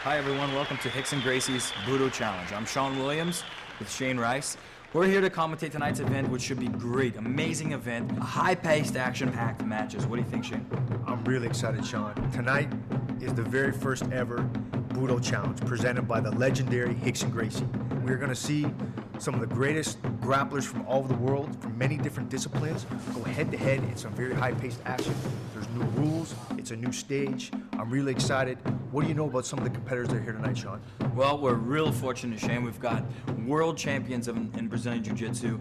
Hi everyone, welcome to Rickson Gracie's Budo Challenge. I'm Sean Williams with Shane Rice. We're here to commentate tonight's event, which should be great. Amazing event, high-paced, action-packed matches. What do you think, Shane? I'm really excited, Sean. Tonight is the very first ever Budo Challenge presented by the legendary Rickson Gracie. We're going to see some of the greatest grapplers from all over the world, from many different disciplines, go head-to-head in some very high-paced action. There's new rules. It's a new stage. I'm really excited. What do you know about some of the competitors that are here tonight, Sean? Well, we're real fortunate, Shane. We've got world champions in Brazilian Jiu-Jitsu,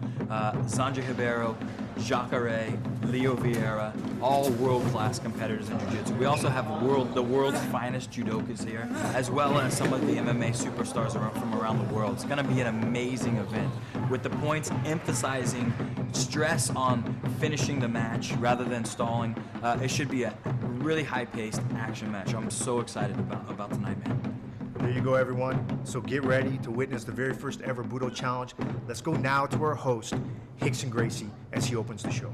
Sanjay Ribeiro, Jacare, Leo Vieira, all world-class competitors in Jiu-Jitsu. We also have the world's finest judokas here, as well as some of the MMA superstars from around the world. It's going to be an amazing event, with the points emphasizing stress on finishing the match rather than stalling. It should be a really high-paced action match. I'm so excited about tonight, man. There you go, everyone. So get ready to witness the very first ever Budo Challenge. Let's go now to our host, Rickson Gracie, as he opens the show.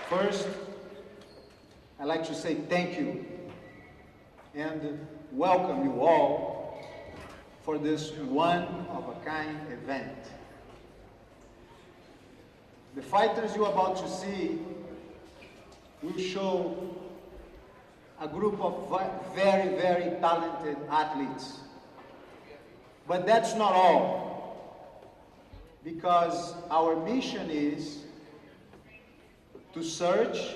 First, I'd like to say thank you and welcome you all for this one-of-a-kind event. The fighters you're about to see will show a group of very, very talented athletes. But that's not all, because our mission is to search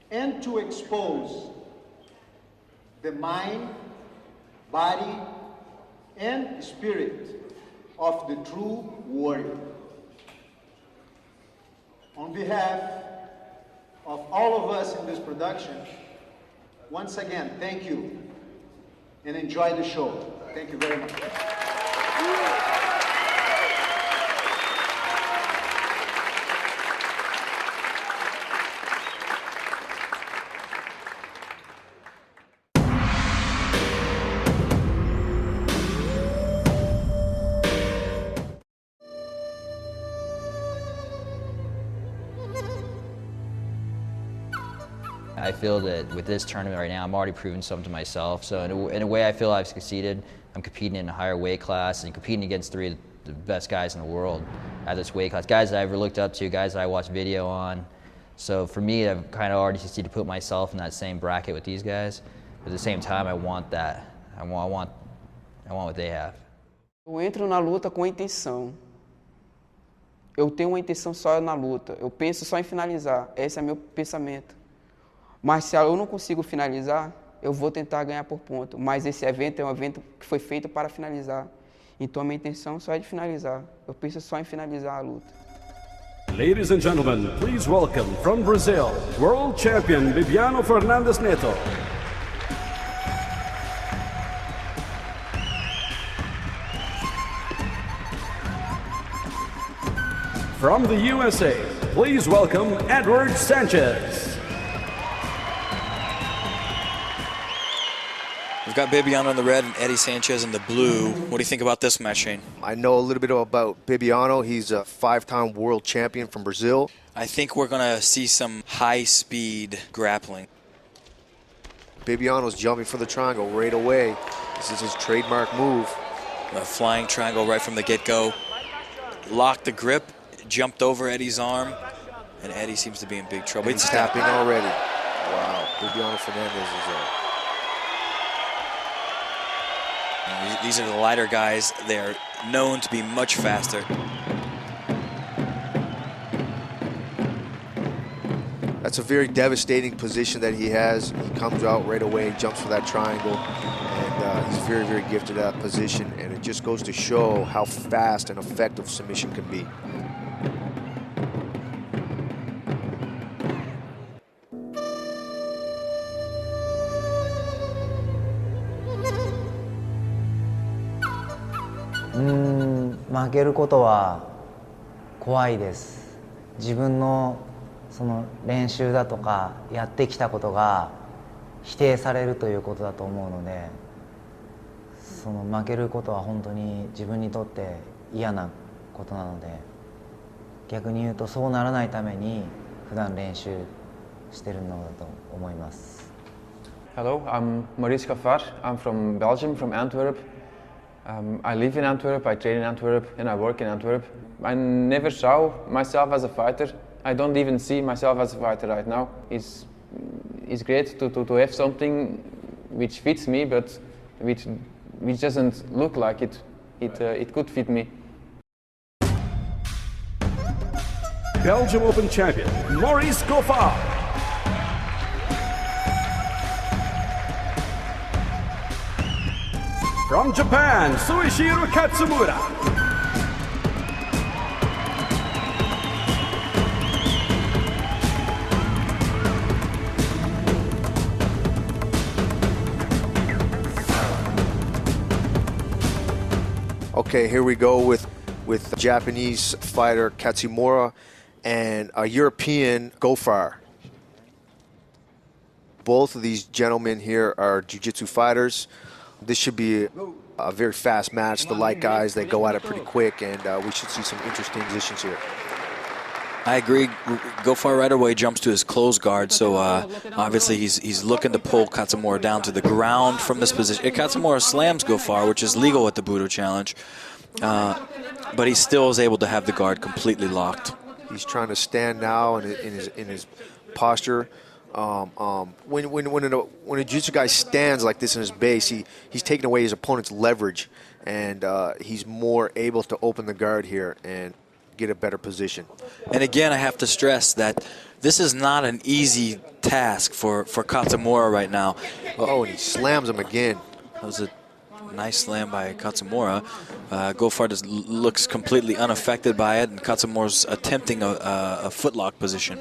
and to expose the mind, body, and spirit of the true warrior. On behalf of all of us in this production, once again, thank you and enjoy the show. Thank you very much. I feel that with this tournament right now, I'm already proving something to myself. So in a way, I feel I've succeeded. I'm competing in a higher weight class and competing against three of the best guys in the world at this weight class. Guys that I've ever looked up to, guys that I watch video on. So for me, I've kind of already succeeded to put myself in that same bracket with these guys. But at the same time, I want that. I want what they have. Eu entro na luta com a intenção. Eu tenho uma intenção só na luta. Eu penso só em finalizar. Esse é meu pensamento. Mas se eu não consigo finalizar, eu vou tentar ganhar por ponto. Mas esse evento é um evento que foi feito para finalizar. Então a minha intenção só é de finalizar. Eu penso só em finalizar a luta. Ladies and gentlemen, please welcome from Brazil, World Champion Bibiano Fernandes Neto. From the USA, please welcome Edward Sanchez. We've got Bibiano in the red and Eddie Sanchez in the blue. What do you think about this match, Shane? I know a little bit about Bibiano. He's a 5-time world champion from Brazil. I think we're going to see some high-speed grappling. Bibiano's jumping for the triangle right away. This is his trademark move. A flying triangle right from the get-go. Locked the grip, jumped over Eddie's arm, and Eddie seems to be in big trouble. He's tapping already. Wow, Bibiano Fernandez is there. These are the lighter guys. They're known to be much faster. That's a very devastating position that he has. He comes out right away, jumps for that triangle, and he's very, very gifted at that position, and it just goes to show how fast and effective submission can be. 負けることは怖いです。自分のその練習だとかやってきたことが否定されるということだと思うので、その負けることは本当に自分にとって嫌なことなので、逆に言うとそうならないために普段練習してるのだと思います。 Hello, I'm Maurice Gaffard. I'm from Belgium, from Antwerp. I live in Antwerp, I train in Antwerp, and I work in Antwerp. I never saw myself as a fighter. I don't even see myself as a fighter right now. It's great to have something which fits me, but which doesn't look like it. It could fit me. Belgium Open champion, Maurice Gaffard. From Japan, Suishiro Katsumura. Okay, here we go with the Japanese fighter Katsumura and a European Gaffard. Both of these gentlemen here are jiu-jitsu fighters. This should be a very fast match. The light guys, they go at it pretty quick, and we should see some interesting positions here. I agree. Gaffard right away jumps to his closed guard, so obviously he's looking to pull Katsumura down to the ground from this position. Katsumura slams Gaffard, which is legal at the Budo Challenge, but he still is able to have the guard completely locked. He's trying to stand now in his posture. When a jiu-jitsu guy stands like this in his base, he's taking away his opponent's leverage, and he's more able to open the guard here and get a better position. And again, I have to stress that this is not an easy task for Katsumura right now. Oh, and he slams him again. That was a nice slam by Katsumura. Gaffard looks completely unaffected by it, and Katsumura's attempting a footlock position.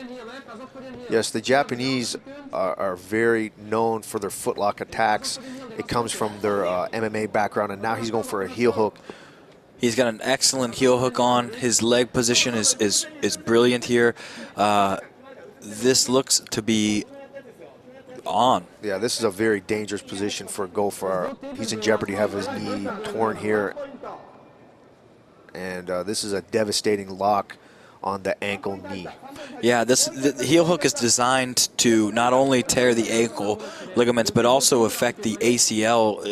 Yes, the Japanese are very known for their footlock attacks. It comes from their MMA background, and now he's going for a heel hook. He's got an excellent heel hook on. His leg position is brilliant here. This looks to be on. Yeah, this is a very dangerous position for Gaffard. He's in jeopardy to have his knee torn here. And this is a devastating lock on the ankle knee. Yeah, the heel hook is designed to not only tear the ankle ligaments, but also affect the ACL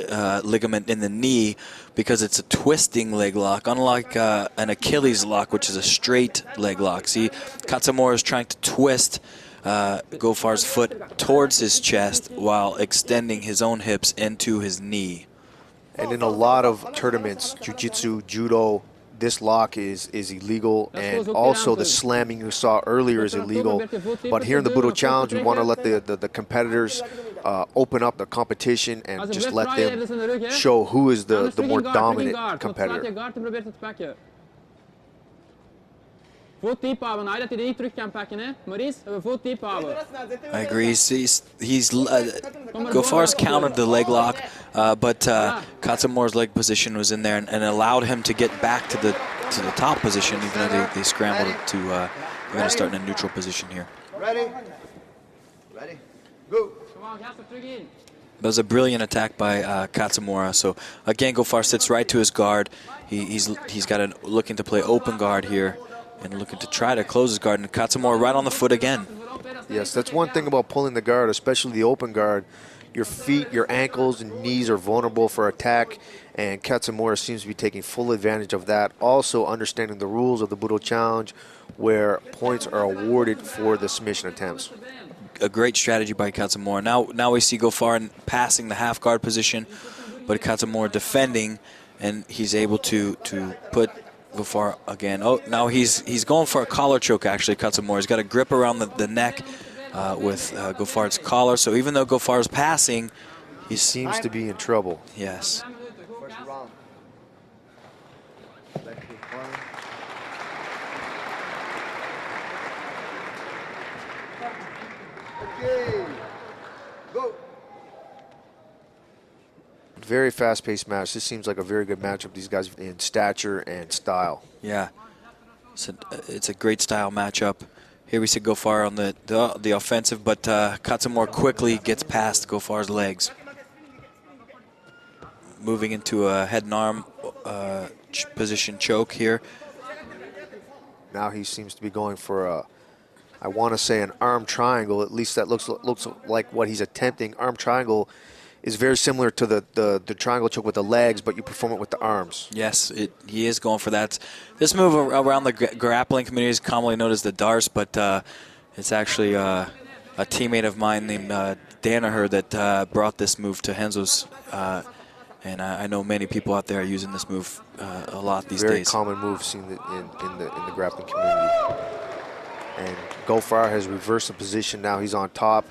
ligament in the knee, because it's a twisting leg lock, unlike an Achilles lock, which is a straight leg lock. See, Katsumura is trying to twist Gaffard's foot towards his chest while extending his own hips into his knee. And in a lot of tournaments, jiu-jitsu, judo, this lock is illegal, and also the slamming you saw earlier is illegal. But here in the Budo Challenge, we want to let the competitors open up the competition and just let them show who is the more dominant competitor. I agree. Gaffard's countered the leg lock, but Katsumura's leg position was in there and allowed him to get back to the top position, even though they scrambled to We're going to start in a neutral position here. Ready? Ready? Go. That was a brilliant attack by Katsumura. So again, Gofar sits right to his guard. He's got a looking to play open guard here and looking to try to close his guard. And Katsumura right on the foot again. Yes, that's one thing about pulling the guard, especially the open guard. Your feet, your ankles, and knees are vulnerable for attack, and Katsumura seems to be taking full advantage of that. Also understanding the rules of the Budo Challenge, where points are awarded for the submission attempts. A great strategy by Katsumura. Now we see Gofar passing the half guard position, but Katsumura defending, and he's able to put Gofar again. Oh, now he's going for a collar choke, actually, Katsumura. He's got a grip around the neck with Gofar's collar. So even though Gofar's passing, he seems to be in trouble. Yes. Okay. Go. Very fast-paced match. This seems like a very good matchup. These guys in stature and style. Yeah, it's a great style matchup. Here we see Gofar on the offensive, but Katsumura quickly gets past Gofar's legs. Moving into a head and arm position choke here. Now he seems to be going for a, I want to say, an arm triangle. At least that looks like what he's attempting. Arm triangle is very similar to the triangle choke with the legs, but you perform it with the arms. Yes, he is going for that. This move around the grappling community is commonly known as the Darce, but it's actually a teammate of mine named Danaher that brought this move to Renzo's, and I know many people out there are using this move a lot these days. Very common move seen in the grappling community. And Gofar has reversed the position. Now he's on top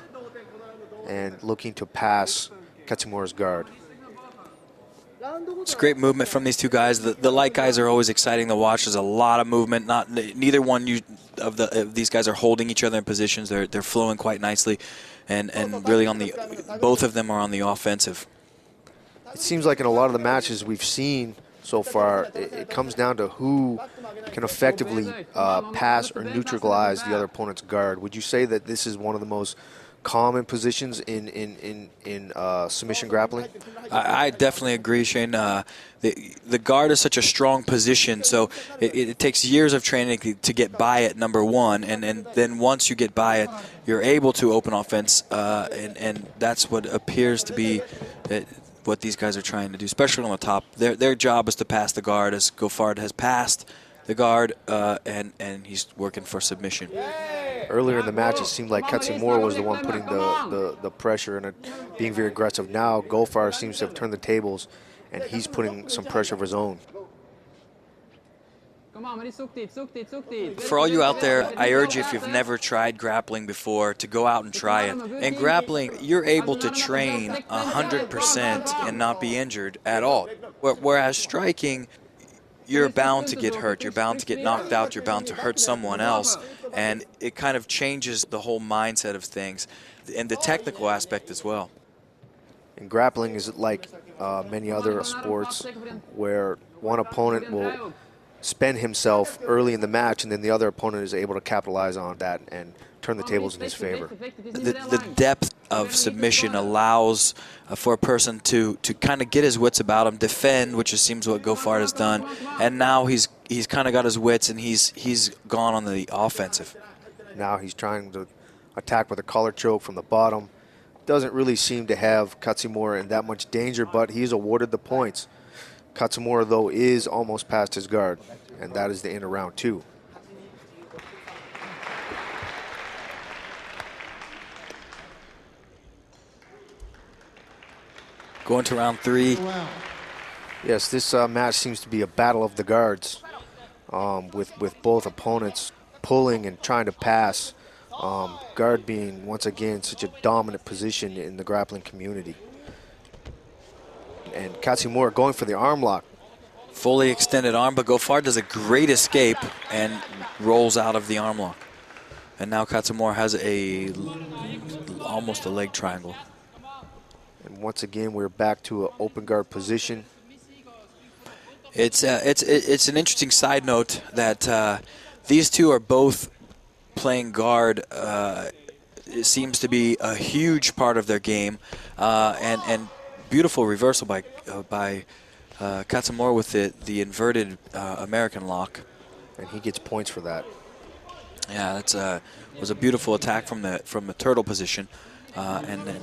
and looking to pass Katsumura's guard. It's great movement from these two guys. The light guys are always exciting to watch. There's a lot of movement. Neither one of these guys are holding each other in positions. They're flowing quite nicely, and really both of them are on the offensive. It seems like in a lot of the matches we've seen so far, it comes down to who can effectively pass or neutralize the other opponent's guard. Would you say that this is one of the most common positions in submission grappling? I definitely agree, Shane. The guard is such a strong position, so it takes years of training to get by it, number one, and then once you get by it, you're able to open offense, and that's what appears to be what these guys are trying to do, especially on the top. Their job is to pass the guard, as Gofar has passed the guard, and he's working for submission. Earlier in the match, it seemed like Katsumura was the one putting the pressure and being very aggressive. Now Gofar seems to have turned the tables, and he's putting some pressure of his own. For all you out there, I urge you, if you've never tried grappling before, to go out and try it. In grappling, you're able to train 100% and not be injured at all. Whereas striking, you're bound to get hurt. You're bound to get knocked out. You're bound to hurt someone else. And it kind of changes the whole mindset of things and the technical aspect as well. And grappling is like many other sports where one opponent will spend himself early in the match, and then the other opponent is able to capitalize on that and turn the tables in his favor. The depth of submission allows for a person to kind of get his wits about him, defend, which it seems what Gofar has done, and now he's kind of got his wits and he's gone on the offensive. Now he's trying to attack with a collar choke from the bottom. Doesn't really seem to have Katsumura in that much danger, but he's awarded the points. Katsumura, though, is almost past his guard, and that is the end of round 2. Going to round 3. Yes, this match seems to be a battle of the guards, with both opponents pulling and trying to pass. Guard being, once again, such a dominant position in the grappling community. And Katsumura going for the arm lock. Fully extended arm, but Gofar does a great escape and rolls out of the arm lock. And now Katsumura has almost a leg triangle. And once again, we're back to an open guard position. It's an interesting side note that these two are both playing guard it seems to be a huge part of their game, and beautiful reversal by Katsumura with the inverted American lock. And he gets points for that. Yeah, that was a beautiful attack from the turtle position, and then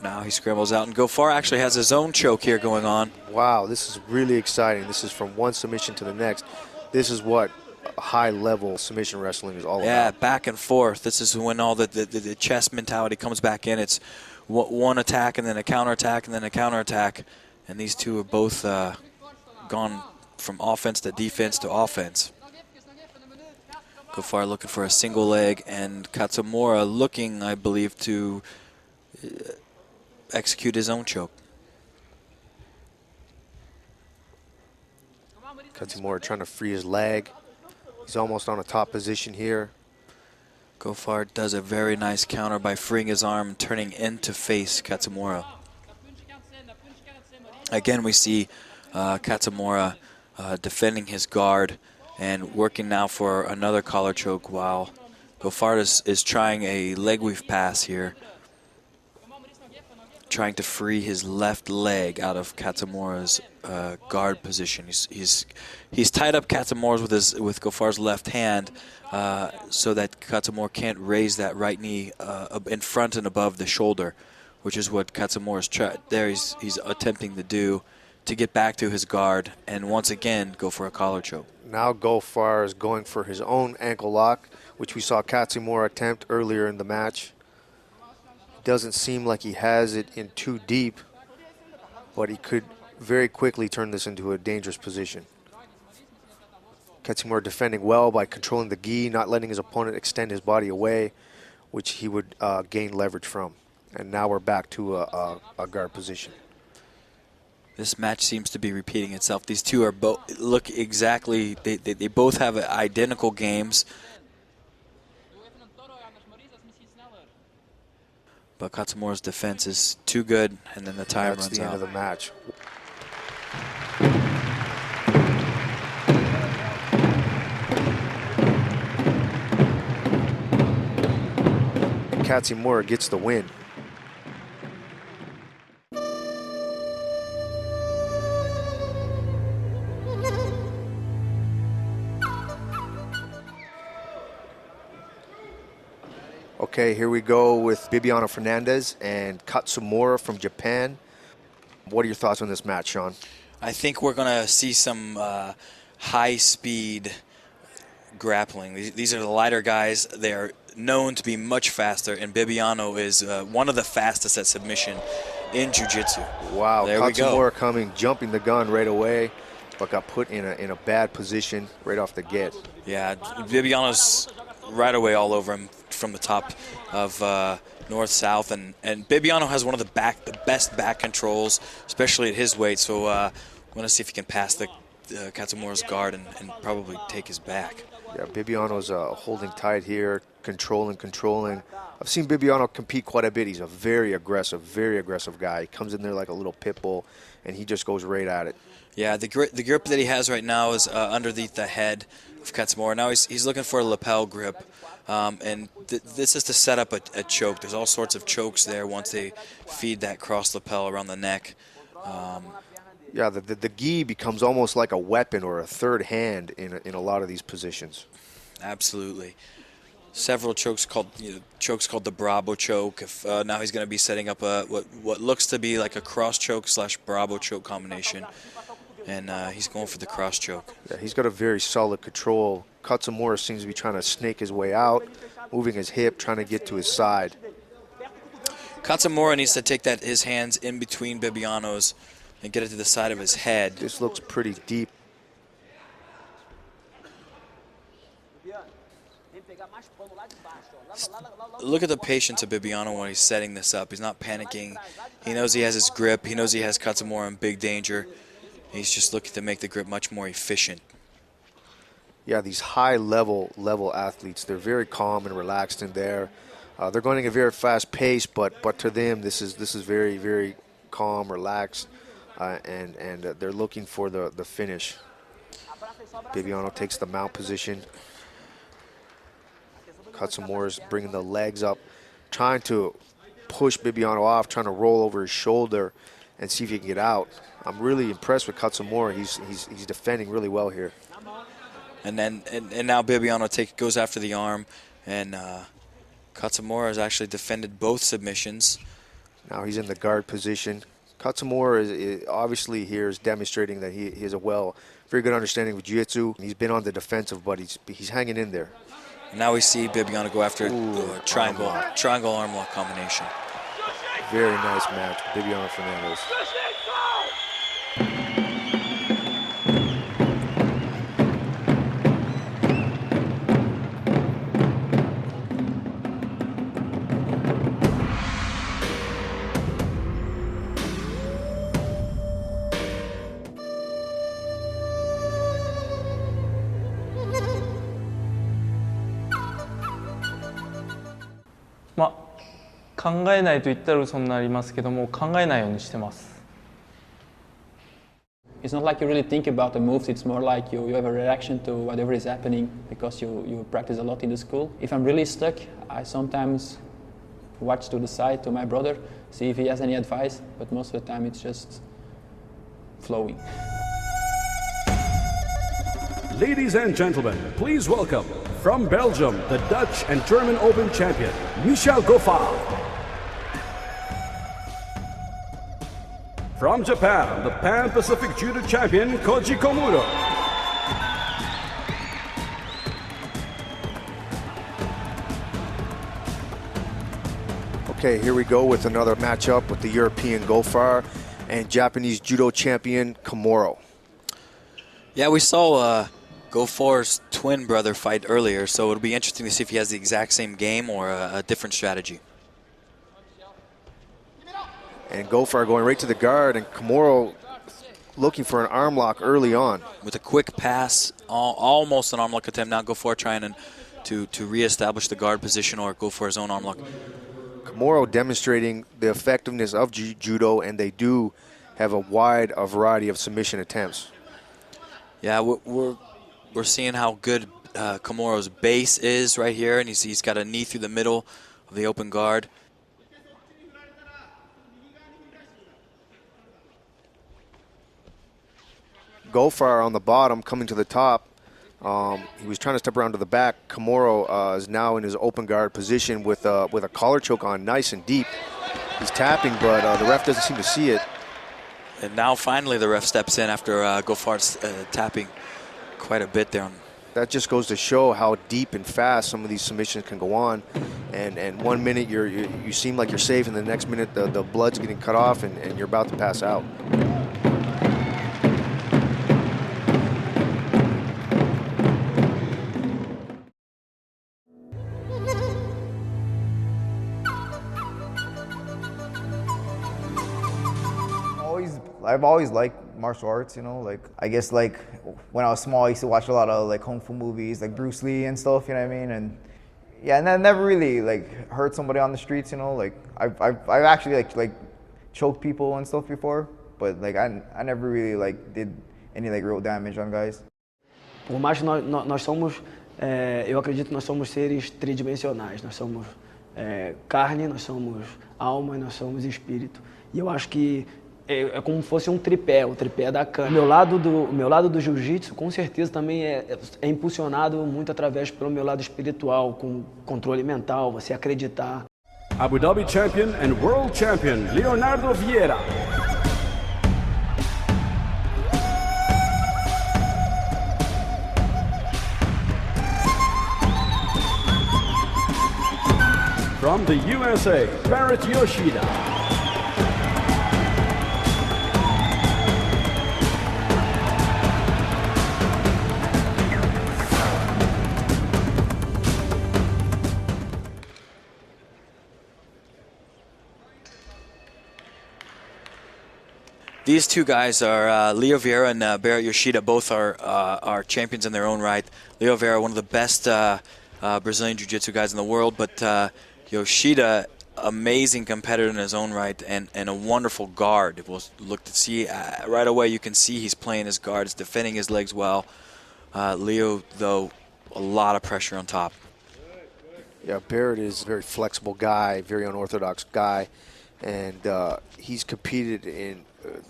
now he scrambles out, and Gofar actually has his own choke here going on. Wow, this is really exciting. This is from one submission to the next. This is what high-level submission wrestling is all about. Yeah, back and forth. This is when all the chess mentality comes back in. It's one attack and then a counterattack and then a counterattack, and these two have both gone from offense to defense to offense. Gofar looking for a single leg, and Katsumura looking, I believe, to execute his own choke. Katsumura trying to free his leg. He's almost on a top position here. Gofar does a very nice counter by freeing his arm, turning in to face Katsumura. Again, we see Katsumura defending his guard and working now for another collar choke, while Gofar is trying a leg weave pass here, trying to free his left leg out of Katsumura's guard position. He's tied up Katsumura's with Gofar's left hand so that Katsumura can't raise that right knee in front and above the shoulder, which is what Katsumura's he's attempting to do to get back to his guard and once again go for a collar choke. Now Gofar is going for his own ankle lock, which we saw Katsumura attempt earlier in the match. Doesn't seem like he has it in too deep, but he could very quickly turn this into a dangerous position. Katsumura defending well by controlling the gi, not letting his opponent extend his body away, which he would gain leverage from. And now we're back to a guard position. This match seems to be repeating itself. These two are look exactly, they both have identical games. But Katsumura's defense is too good, and then the time runs out. That's the end of the match. Katsumura gets the win. Okay, here we go with Bibiano Fernandez and Katsumura from Japan. What are your thoughts on this match, Sean? I think we're going to see some high-speed grappling. These are the lighter guys. They're known to be much faster, and Bibiano is one of the fastest at submission in jiu-jitsu. Wow, there we go. Katsumura coming, jumping the gun right away, but got put in a bad position right off the get. Yeah, Bibiano's right away all over him from the top of north-south, and Bibiano has one of the best back controls, especially at his weight. So I want to see if he can pass the Katsumura's guard and probably take his back. Yeah, Bibiano's holding tight here, controlling. I've seen Bibiano compete quite a bit. He's a very aggressive guy. He comes in there like a little pit bull, and he just goes right at it. Yeah, the grip that he has right now is underneath the head of Katsumura. Now he's looking for a lapel grip, and this is to set up a choke. There's all sorts of chokes there once they feed that cross lapel around the neck. Yeah, the gi becomes almost like a weapon or a third hand in a lot of these positions. Absolutely. Several chokes called the Bravo choke. Now he's going to be setting up what looks to be like a cross choke / Bravo choke combination, and he's going for the cross choke. Yeah, he's got a very solid control. Katsumura seems to be trying to snake his way out, moving his hip, trying to get to his side. Katsumura needs to take his hands in between Bibiano's and get it to the side of his head. This looks pretty deep. Look at the patience of Bibiano when he's setting this up. He's not panicking. He knows he has his grip. He knows he has Katsumura in big danger. He's just looking to make the grip much more efficient. Yeah, these high-level athletes, they're very calm and relaxed in there. They're going at a very fast pace, but to them, this is very, very calm, relaxed, and they're looking for the finish. Bibiano takes the mount position. Katsumora's bringing the legs up, trying to push Bibiano off, trying to roll over his shoulder and see if he can get out. I'm really impressed with Katsumora. He's defending really well here. And now Bibiano goes after the arm, and Katsumora has actually defended both submissions. Now he's in the guard position. Katsumora is obviously here is demonstrating that he has a very good understanding of jiu-jitsu. He's been on the defensive, but he's hanging in there. And now we see Bibiano go after the triangle arm lock combination. Very nice match, Bibiano Fernandez. It's not like you really think about the moves, it's more like you have a reaction to whatever is happening because you practice a lot in the school. If I'm really stuck, I sometimes watch to the side to my brother, see if he has any advice, but most of the time it's just flowing. Ladies and gentlemen, please welcome, from Belgium, the Dutch and German Open champion, Michel Goffard. From Japan, the Pan-Pacific Judo champion, Koji Komudo. Okay, here we go with another matchup with the European Goffard and Japanese Judo champion, Komuro. Yeah, we saw Goffard's twin brother fight earlier, so it'll be interesting to see if he has the exact same game or a different strategy. And Goffard going right to the guard, and Komuro looking for an arm lock early on. With a quick pass, almost an arm lock attempt. Now Goffard trying to reestablish the guard position or go for his own arm lock. Komuro demonstrating the effectiveness of judo, and they do have a wide variety of submission attempts. Yeah, we're seeing how good Komoro's base is right here, and he's got a knee through the middle of the open guard. Goffard on the bottom, coming to the top. He was trying to step around to the back. Komuro is now in his open guard position with a collar choke on, nice and deep. He's tapping, but the ref doesn't seem to see it. And now finally the ref steps in after Goffard's tapping quite a bit there. That just goes to show how deep and fast some of these submissions can go on. And 1 minute you seem like you're safe, and the next minute the blood's getting cut off and you're about to pass out. I've always liked martial arts, you know, like, I guess, like, when I was small, I used to watch a lot of, like, Kung Fu movies, like Bruce Lee and stuff, you know what I mean, and, yeah, and I never really, like, hurt somebody on the streets, you know, like, I've actually, like, choked people and stuff before, but, like, I never really, like, did any, like, real damage on guys. Por mais que nós somos, eu acredito que nós somos seres tridimensionais, nós somos carne, nós somos alma e nós somos espírito, e eu acho que é como se fosse um tripé, o tripé da cana. O meu lado do jiu-jitsu, com certeza, também é impulsionado muito através pelo meu lado espiritual, com controle mental, você acreditar. Abu Dhabi champion and world champion, Leonardo Vieira. From the USA, Barrett Yoshida. These two guys are Leo Vieira and Barrett Yoshida. Both are champions in their own right. Leo Vieira, one of the best Brazilian Jiu-Jitsu guys in the world, but Yoshida, amazing competitor in his own right, and a wonderful guard. We'll look to see right away. You can see he's playing his guard, he's defending his legs well. Leo, though, a lot of pressure on top. Yeah, Barrett is a very flexible guy, very unorthodox guy, and he's competed in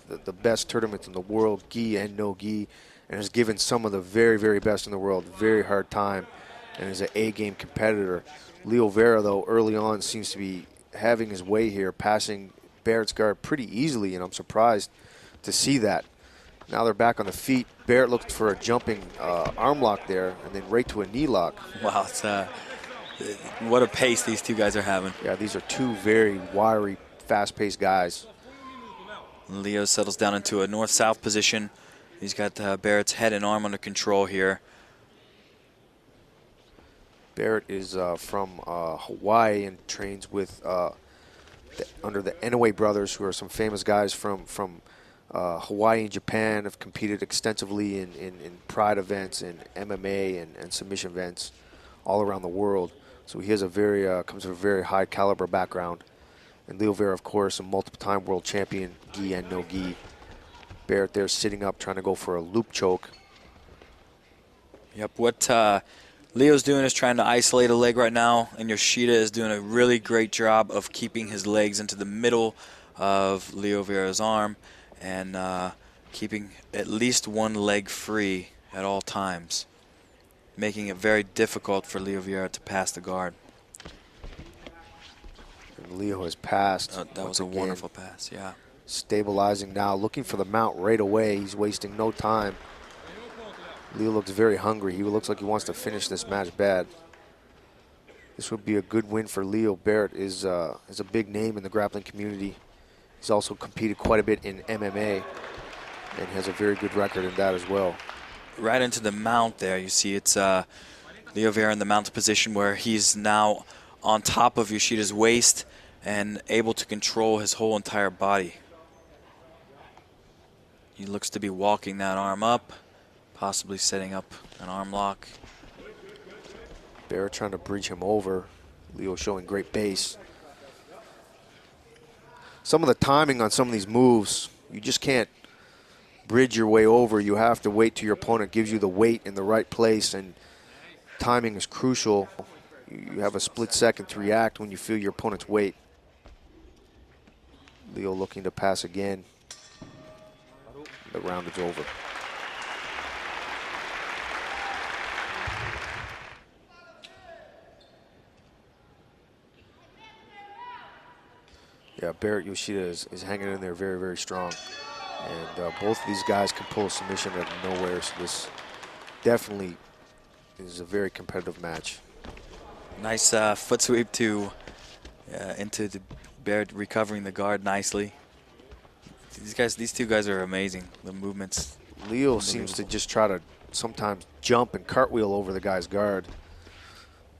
the best tournaments in the world, gi and no gi, and has given some of the very, very best in the world a very hard time, and is an A-game competitor. Leo Vera, though, early on seems to be having his way here, passing Barrett's guard pretty easily, and I'm surprised to see that. Now they're back on the feet. Barrett looked for a jumping arm lock there, and then right to a knee lock. Wow, it's what a pace these two guys are having. Yeah, these are two very wiry, fast-paced guys. Leo settles down into a north-south position. He's got Barrett's head and arm under control here. Barrett is from Hawaii and trains with under the Inoue brothers, who are some famous guys from Hawaii and Japan, have competed extensively in pride events and MMA and submission events all around the world. So he has comes from a very high caliber background. And Leo Vera, of course, a multiple-time world champion, gi and no gi. Barrett there sitting up, trying to go for a loop choke. Yep, what Leo's doing is trying to isolate a leg right now, and Yoshida is doing a really great job of keeping his legs into the middle of Leo Vera's arm and keeping at least one leg free at all times, making it very difficult for Leo Vera to pass the guard. And Leo has passed. That was a wonderful pass, yeah. Stabilizing now, looking for the mount right away. He's wasting no time. Leo looks very hungry. He looks like he wants to finish this match bad. This would be a good win for Leo. Barrett is a big name in the grappling community. He's also competed quite a bit in MMA and has a very good record in that as well. Right into the mount there, you see it's Leo Vera in the mount position where he's now on top of Yoshida's waist and able to control his whole entire body. He looks to be walking that arm up, possibly setting up an arm lock. Barrett trying to bridge him over. Leo showing great base. Some of the timing on some of these moves, you just can't bridge your way over. You have to wait till your opponent gives you the weight in the right place, and timing is crucial. You have a split second to react when you feel your opponent's weight. Leo looking to pass again. The round is over. Yeah, Barrett Yoshida is hanging in there very, very strong. And both of these guys can pull a submission out of nowhere, so this definitely is a very competitive match. Nice foot sweep to into the Barrett, recovering the guard nicely. These two guys are amazing. The movements. Leo seems to just try to sometimes jump and cartwheel over the guy's guard.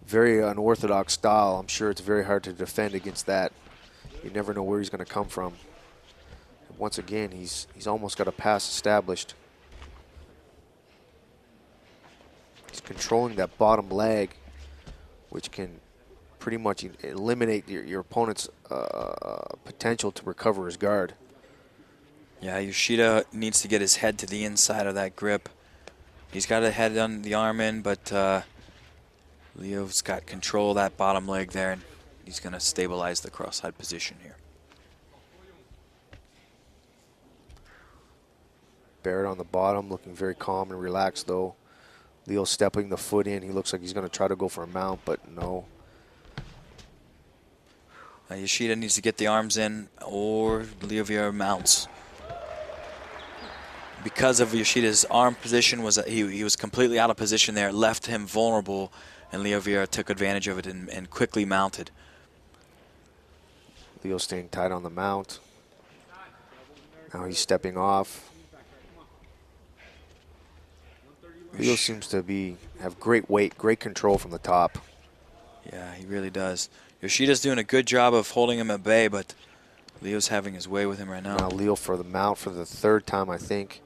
Very unorthodox style. I'm sure it's very hard to defend against that. You never know where he's going to come from. Once again, he's almost got a pass established. He's controlling that bottom leg, which can pretty much eliminate your opponent's potential to recover his guard. Yeah, Yoshida needs to get his head to the inside of that grip. He's got a head on the arm in, but Leo's got control of that bottom leg there, and he's going to stabilize the cross-side position here. Barrett on the bottom, looking very calm and relaxed, though. Leo stepping the foot in. He looks like he's going to try to go for a mount, but no. Yoshida needs to get the arms in, or Leo Vera mounts. Because of Yoshida's arm position, he was completely out of position there. It left him vulnerable, and Leo Vera took advantage of it and quickly mounted. Leo staying tight on the mount. Now he's stepping off. Leo seems to have great weight, great control from the top. Yeah, he really does. Yoshida's doing a good job of holding him at bay, but Leo's having his way with him right now. Now Leo for the mount for the third time, I think.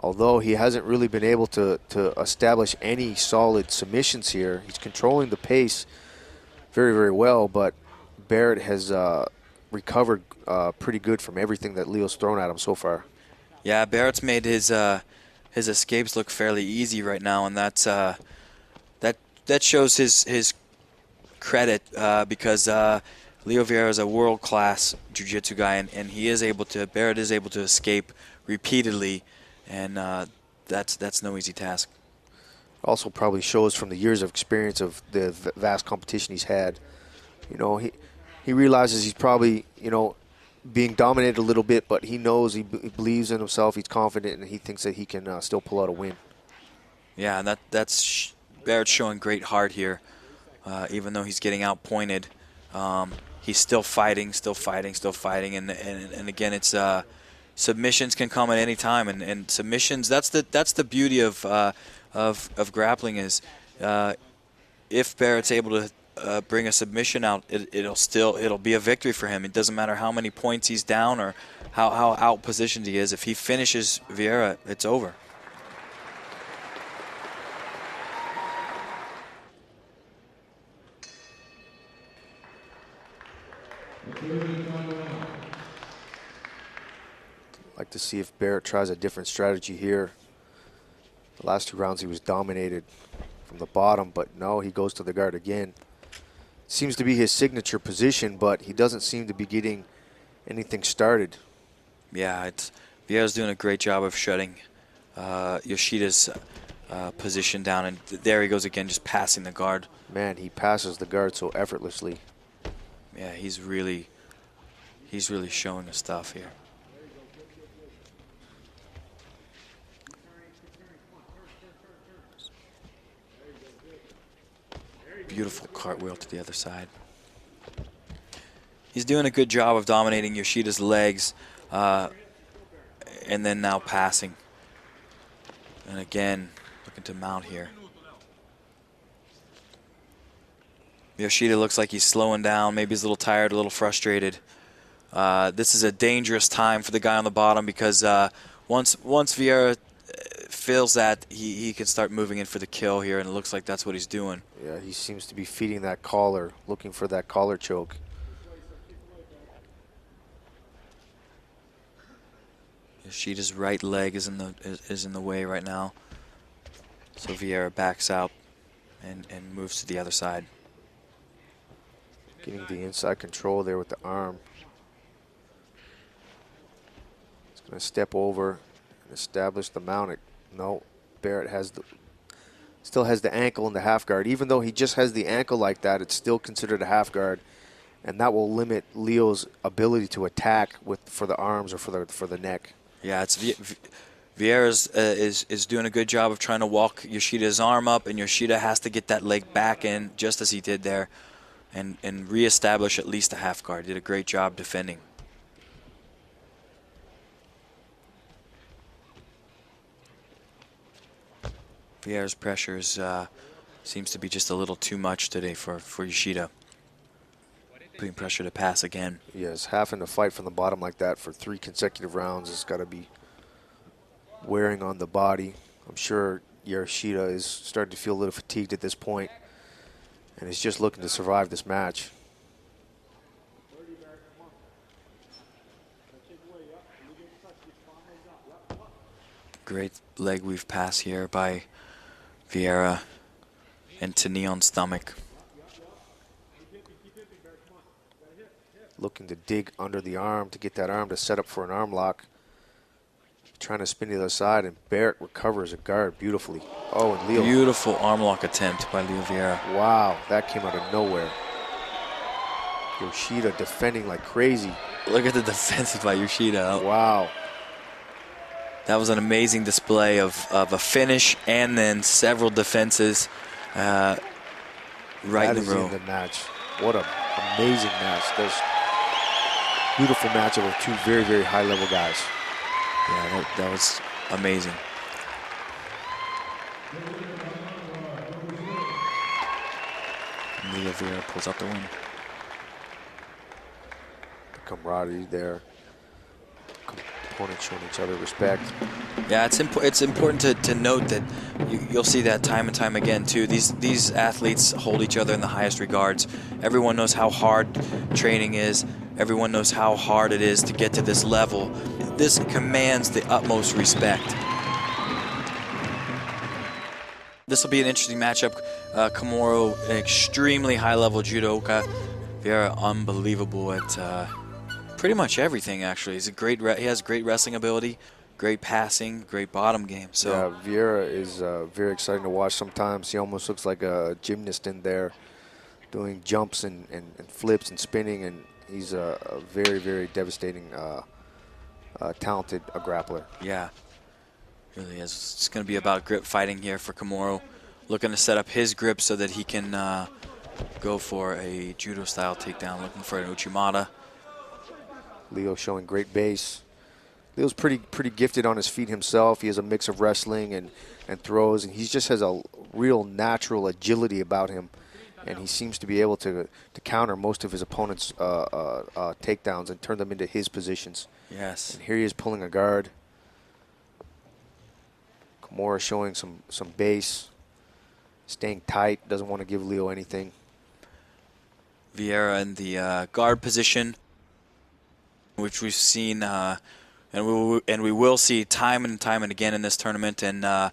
Although he hasn't really been able to establish any solid submissions here. He's controlling the pace very, very well, but Barrett has recovered pretty good from everything that Leo's thrown at him so far. Yeah, Barrett's made his escapes look fairly easy right now, and that's that shows his credit because Leo Vieira is a world-class jiu-jitsu guy, and Barrett is able to escape repeatedly, and that's no easy task. Also probably shows from the years of experience of the vast competition he's had. You know, he realizes he's probably, you know, being dominated a little bit, but he knows, he believes in himself, he's confident, and he thinks that he can still pull out a win. Yeah, and that's Barrett's showing great heart here, even though he's getting outpointed. He's still fighting, and again, it's submissions can come at any time, and submissions. That's the beauty of grappling is if Barrett's able to bring a submission out, it'll be a victory for him. It doesn't matter how many points he's down or how out positioned he is. If he finishes Vieira, it's over. Like to see if Barrett tries a different strategy here. The last 2 rounds he was dominated from the bottom, but no, he goes to the guard again. Seems to be his signature position, but he doesn't seem to be getting anything started. Yeah, Vieira's doing a great job of shutting Yoshida's position down, and there he goes again, just passing the guard. Man, he passes the guard so effortlessly. Yeah, he's really showing us stuff here. Beautiful cartwheel to the other side. He's doing a good job of dominating Yoshida's legs, and then now passing. And again, looking to mount here. Yoshida looks like he's slowing down. Maybe he's a little tired, a little frustrated. This is a dangerous time for the guy on the bottom because once Vieira feels that, he can start moving in for the kill here, and it looks like that's what he's doing. Yeah, he seems to be feeding that collar, looking for that collar choke. Yoshida's right leg is in the way right now. So Vieira backs out and moves to the other side. Getting the inside control there with the arm. He's going to step over and establish the mount. No, Barrett still has the ankle in the half guard. Even though he just has the ankle like that, it's still considered a half guard, and that will limit Leo's ability to attack for the arms or for the neck. Yeah, Vieira's is doing a good job of trying to walk Yoshida's arm up, and Yoshida has to get that leg back in just as he did there, and reestablish at least a half guard. Did a great job defending. Vieira's pressure seems to be just a little too much today for Yoshida. Putting pressure to pass again. Yes, having to fight from the bottom like that for 3 consecutive rounds has got to be wearing on the body. I'm sure Yoshida is starting to feel a little fatigued at this point, and is just looking to survive this match. Great leg weave pass here by Vieira into knee on stomach. Looking to dig under the arm to get that arm to set up for an arm lock. Trying to spin to the other side, and Barrett recovers a guard beautifully. Oh, and Leo. Beautiful arm lock attempt by Leo Vieira. Wow, that came out of nowhere. Yoshida defending like crazy. Look at the defense by Yoshida. Wow. That was an amazing display of a finish and then several defenses right in the row. That is in the match. What an amazing match. There's beautiful matchup of 2 very, very high-level guys. Yeah, that was amazing. And Leo Vieira pulls out the win. The camaraderie there. Opponents showing each other respect. Yeah, it's important to note that you'll see that time and time again too. These athletes hold each other in the highest regards. Everyone knows how hard training is. Everyone knows how hard it is to get to this level. This commands the utmost respect. This will be an interesting matchup. Komoro, an extremely high-level judoka. Vieira, unbelievable at pretty much everything, actually. He has great wrestling ability, great passing, great bottom game. So yeah, Vieira is very exciting to watch sometimes. He almost looks like a gymnast in there doing jumps and flips and spinning, and he's a very, very devastating, talented grappler. yeah, really is. It's going to be about grip fighting here for Komoro, looking to set up his grip so that he can go for a judo-style takedown, looking for an Uchimata. Leo showing great base. Leo's pretty gifted on his feet himself. He has a mix of wrestling and throws, and he just has a real natural agility about him. And he seems to be able to counter most of his opponent's takedowns and turn them into his positions. Yes. And here he is pulling a guard. Komoro showing some base, staying tight, doesn't want to give Leo anything. Vieira in the guard position, which we've seen and we will see time and time and again in this tournament. And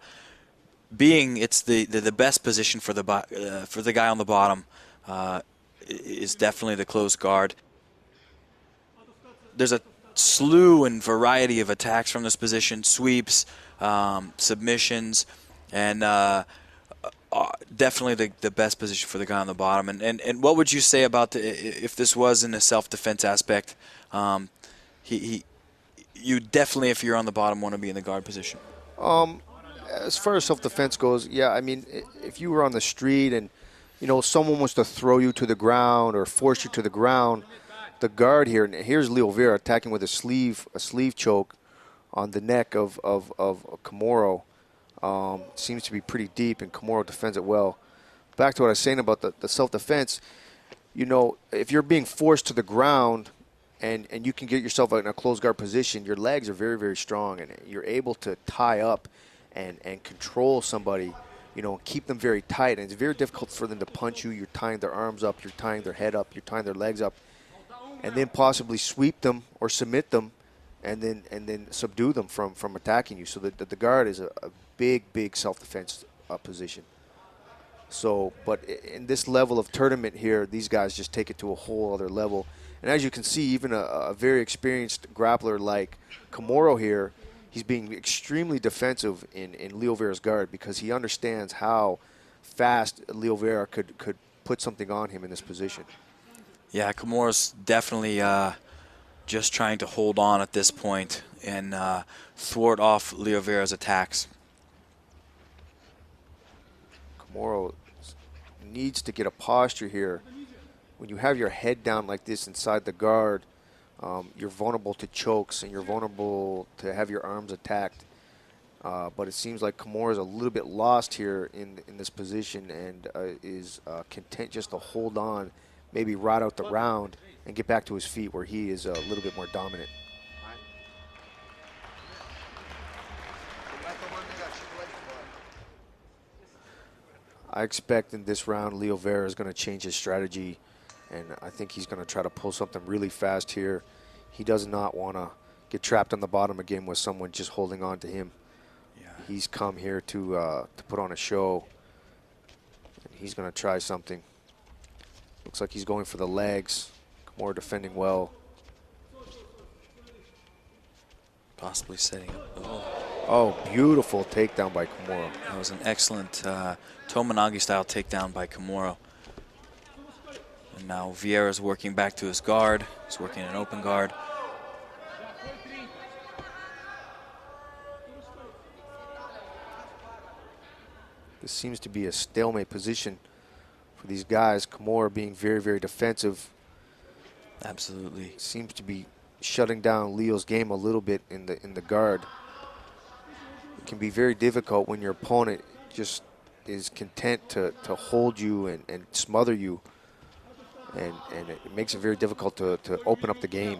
it's the best position for the guy on the bottom is definitely the closed guard. There's a slew and variety of attacks from this position: sweeps, submissions, and definitely the best position for the guy on the bottom. And what would you say about if this was in a self-defense aspect? You definitely, if you're on the bottom, want to be in the guard position. As far as self-defense goes, yeah, I mean, if you were on the street and, someone wants to throw you to the ground or force you to the ground, the guard here, and here's Leo Vieira attacking with a sleeve choke on the neck of Komoro. Seems to be pretty deep, and Komoro defends it well. Back to what I was saying about the self-defense, if you're being forced to the ground and you can get yourself in a closed guard position, your legs are very, very strong, and you're able to tie up and control somebody, and keep them very tight. And it's very difficult for them to punch you. You're tying their arms up, you're tying their head up, you're tying their legs up, and then possibly sweep them or submit them and then subdue them from attacking you. So the guard is a big self-defense position. So, but in this level of tournament here, these guys just take it to a whole other level. And as you can see, even a very experienced grappler like Komoro here, he's being extremely defensive in Leo Vieira's guard because he understands how fast Leo Vieira could put something on him in this position. Yeah, Komoro's definitely just trying to hold on at this point and thwart off Leo Vieira's attacks. Komoro needs to get a posture here. When you have your head down like this inside the guard, you're vulnerable to chokes and you're vulnerable to have your arms attacked. But it seems like Komoro is a little bit lost here in this position and is content just to hold on, maybe ride out the round and get back to his feet where he is a little bit more dominant. I expect in this round Leo Vieira is going to change his strategy, and I think he's going to try to pull something really fast here. He does not want to get trapped on the bottom again with someone just holding on to him. Yeah. He's come here to put on a show, and he's going to try something. Looks like he's going for the legs. Komoro defending well. Possibly setting up. Oh, beautiful takedown by Komoro. That was an excellent Tomonagi-style takedown by Komoro. And now Vieira's working back to his guard. He's working an open guard. This seems to be a stalemate position for these guys. Komoro being very, very defensive. Absolutely. Seems to be shutting down Leo's game a little bit in the guard. It can be very difficult when your opponent just is content to hold you and smother you. And it makes it very difficult to open up the game.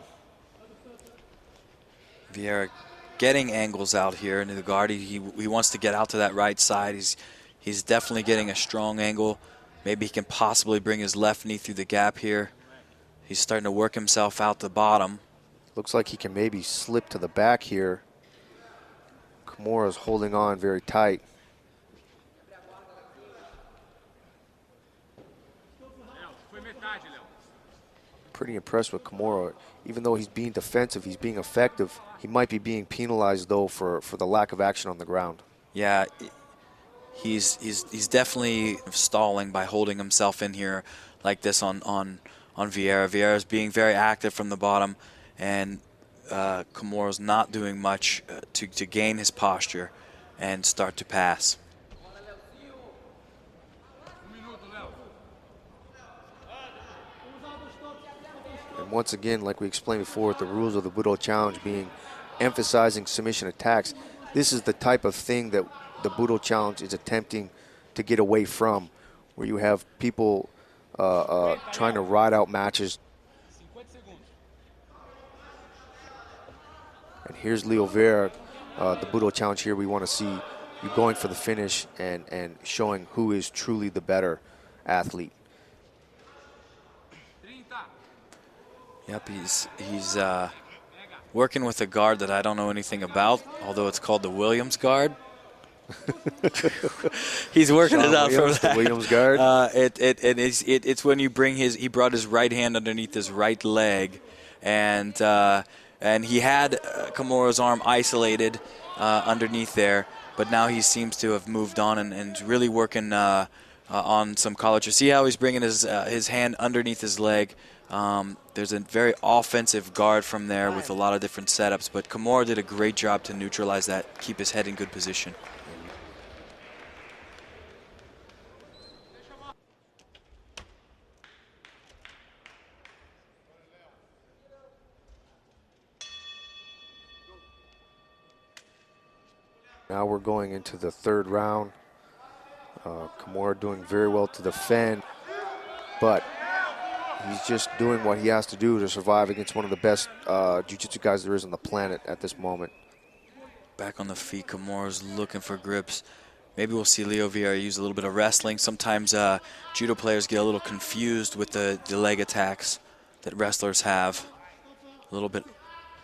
Vieira getting angles out here into the guard. He wants to get out to that right side. He's definitely getting a strong angle. Maybe he can possibly bring his left knee through the gap here. He's starting to work himself out the bottom. Looks like he can maybe slip to the back here. Komoro's holding on very tight. Pretty impressed with Kimura. Even though he's being defensive, he's being effective. He might be being penalized, though, for the lack of action on the ground. Yeah, he's definitely stalling by holding himself in here like this on Vieira. Vieira's being very active from the bottom, and Kimura's not doing much to gain his posture and start to pass. And once again, like we explained before, with the rules of the Budo Challenge being emphasizing submission attacks, this is the type of thing that the Budo Challenge is attempting to get away from, where you have people trying to ride out matches. And here's Leo Vieira, the Budo Challenge here. We want to see you going for the finish and showing who is truly the better athlete. Yep, he's working with a guard that I don't know anything about, although it's called the Williams guard. He's working it out from that. The Williams guard. It's when you bring he brought his right hand underneath his right leg, and he had Kimura's arm isolated underneath there, but now he seems to have moved on and really working on some collar. See how he's bringing his hand underneath his leg. There's a very offensive guard from there with a lot of different setups, but Kimura did a great job to neutralize that, keep his head in good position. Now we're going into the third round. Kimura doing very well to defend, but he's just doing what he has to do to survive against one of the best jiu-jitsu guys there is on the planet at this moment. Back on the feet, Kimura's looking for grips. Maybe we'll see Leo Vieira use a little bit of wrestling. Sometimes judo players get a little confused with the leg attacks that wrestlers have. A little bit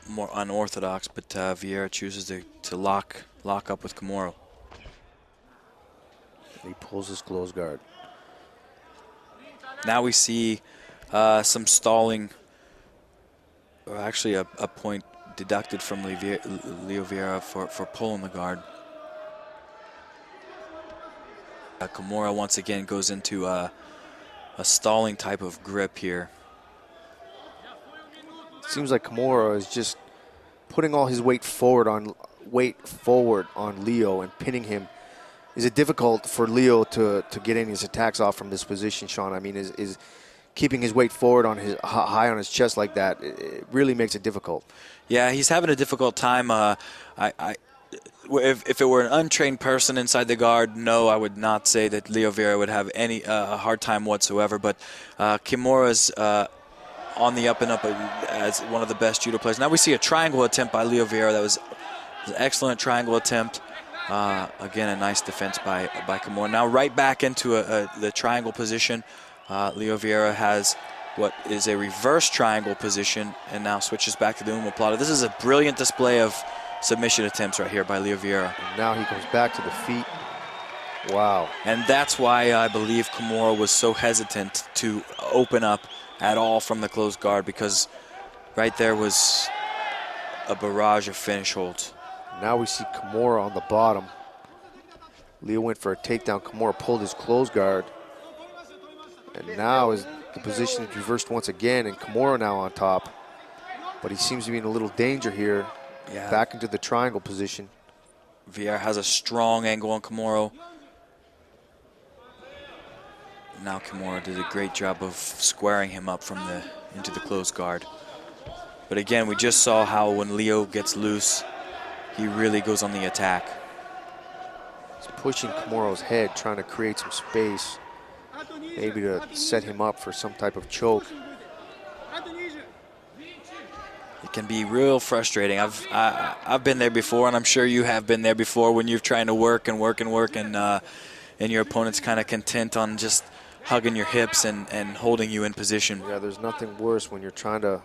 more unorthodox, but Vieira chooses to lock up with Kimura. He pulls his closed guard. Now we see some stalling, or actually a point deducted from Leo Vieira for pulling the guard. Kimura once again goes into a stalling type of grip here. It seems like Kimura is just putting all his weight forward on Leo and pinning him. Is it difficult for Leo to get any of his attacks off from this position, Sean? I mean, is keeping his weight forward on his high on his chest like that, it really makes it difficult. Yeah, he's having a difficult time. If it were an untrained person inside the guard, no, I would not say that Leo Vieira would have any hard time whatsoever. But Kimura's on the up and up as one of the best judo players. Now we see a triangle attempt by Leo Vieira. That was an excellent triangle attempt. Again, a nice defense by Kimura. Now right back into the triangle position. Leo Vieira has what is a reverse triangle position and now switches back to the omoplata. This is a brilliant display of submission attempts right here by Leo Vieira. And now he comes back to the feet. Wow. And that's why I believe Kimura was so hesitant to open up at all from the closed guard, because right there was a barrage of finish holds. Now we see Kimura on the bottom. Leo went for a takedown. Kimura pulled his closed guard. And now is the position is reversed once again, and Kimura now on top. But he seems to be in a little danger here. Yeah. Back into the triangle position. Vieira has a strong angle on Kimura. Now Kimura did a great job of squaring him up from into the closed guard. But again, we just saw how when Leo gets loose, he really goes on the attack. He's pushing Kimura's head, trying to create some space, maybe to set him up for some type of choke. It can be real frustrating. I've been there before, and I'm sure you have been there before, when you're trying to work and your opponent's kind of content on just hugging your hips and holding you in position. Yeah, there's nothing worse when you're trying to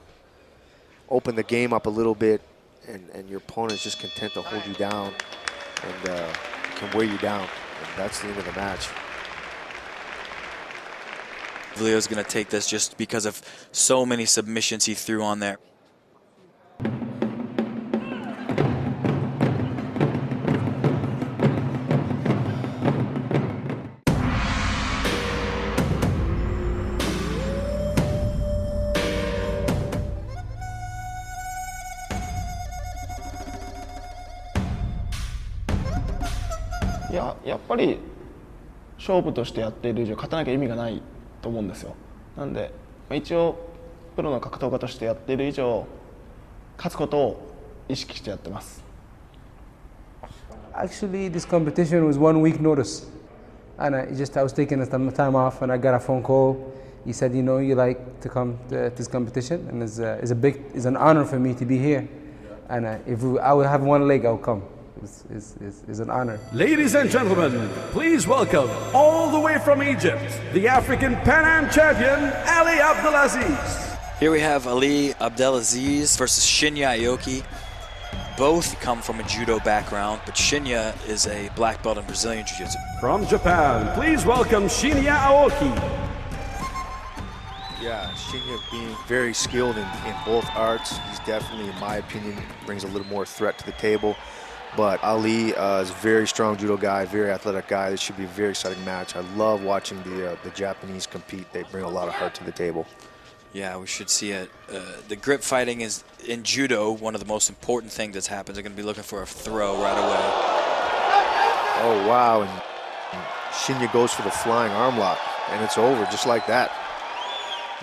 open the game up a little bit and your opponent's just content to hold you down and can wear you down. And that's the end of the match. Leo's going to take this just because of so many submissions he threw on there.やっぱり勝負としてやっている以上勝たなきゃ意味がないと思うんですよ。なんで一応プロの格闘家としてやっている以上勝つことを意識してやってます。Actually, this competition was 1 week notice, and I was taking some time off, and I got a phone call. He said, you know, you like to come to this competition, and it's an honor for me to be here. And if I would have one leg, I'll come. It's an honor. Ladies and gentlemen, please welcome, all the way from Egypt, the African Pan Am champion, Ali Abdelaziz. Here we have Ali Abdelaziz versus Shinya Aoki. Both come from a judo background, but Shinya is a black belt in Brazilian Jiu-Jitsu. From Japan, please welcome Shinya Aoki. Yeah, Shinya being very skilled in both arts. He's definitely, in my opinion, brings a little more threat to the table. But Ali is a very strong judo guy, very athletic guy. This should be a very exciting match. I love watching the Japanese compete. They bring a lot of heart to the table. Yeah, we should see it. The grip fighting is, in judo, one of the most important things that's happened. They're going to be looking for a throw right away. Oh, wow. And Shinya goes for the flying arm lock, and it's over just like that.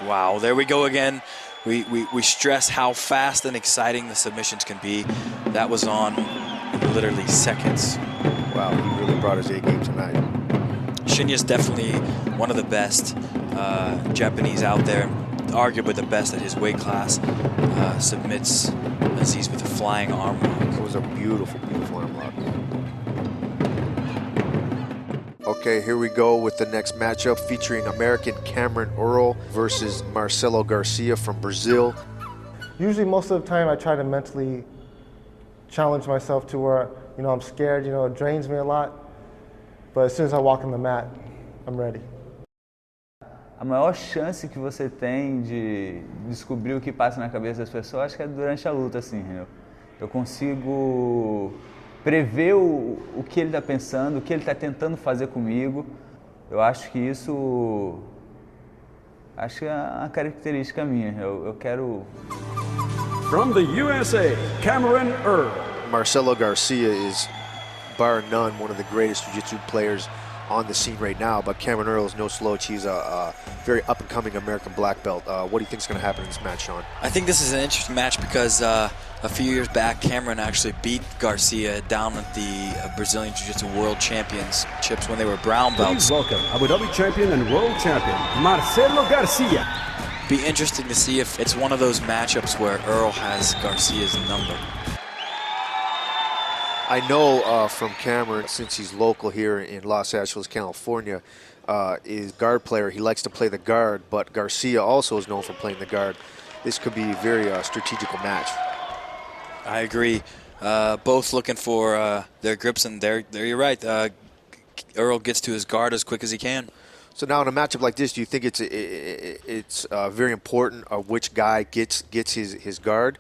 Wow, there we go again. We stress how fast and exciting the submissions can be. That was on literally seconds. Wow, he really brought his A game tonight. Shinya's definitely one of the best Japanese out there, arguably the best at his weight class. Submits Aziz with a flying arm lock. It was a beautiful, beautiful arm lock. Okay, here we go with the next matchup featuring American Cameron Earl versus Marcelo Garcia from Brazil. Usually most of the time I try to mentally challenge myself to where, I'm scared, it drains me a lot. But as soon as I walk on the mat, I'm ready. A maior chance que você tem de descobrir o que passa na cabeça das pessoas, acho que é durante a luta, assim, eu consigo prever o que ele está pensando, o que ele está tentando fazer comigo. Eu acho que isso é uma característica minha. Eu quero. From the USA, Cameron Earl. Marcelo Garcia is, bar none, one of the greatest jiu-jitsu players on the scene right now, but Cameron Earl is no slouch. He's a very up-and-coming American black belt. What do you think is going to happen in this match, Sean? I think this is an interesting match because a few years back, Cameron actually beat Garcia down at the Brazilian Jiu-Jitsu World Championships when they were brown belts. Please welcome Abu Dhabi champion and world champion, Marcelo Garcia. Be interesting to see if it's one of those matchups where Earl has Garcia's number. I know from Cameron, since he's local here in Los Angeles, California, is guard player. He likes to play the guard, but Garcia also is known for playing the guard. This could be a very strategical match. I agree. Both looking for their grips, and there you're right. Earl gets to his guard as quick as he can. So now in a matchup like this, do you think it's very important which guy gets his guard?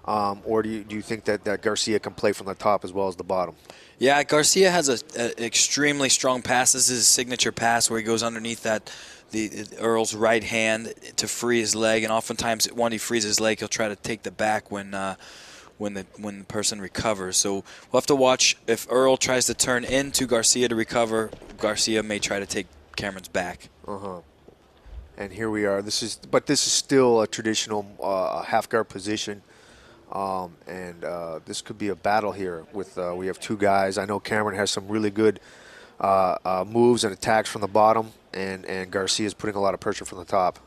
Or do you think that Garcia can play from the top as well as the bottom? Yeah, Garcia has an extremely strong pass. This is his signature pass where he goes underneath the Earl's right hand to free his leg, and oftentimes when he frees his leg, he'll try to take the back when the person recovers. So we'll have to watch if Earl tries to turn into Garcia to recover. Garcia may try to take Cameron's back. And here we are. This is still a traditional half guard position. This could be a battle here with we have two guys. I know Cameron has some really good moves and attacks from the bottom, and Garcia is putting a lot of pressure from the top.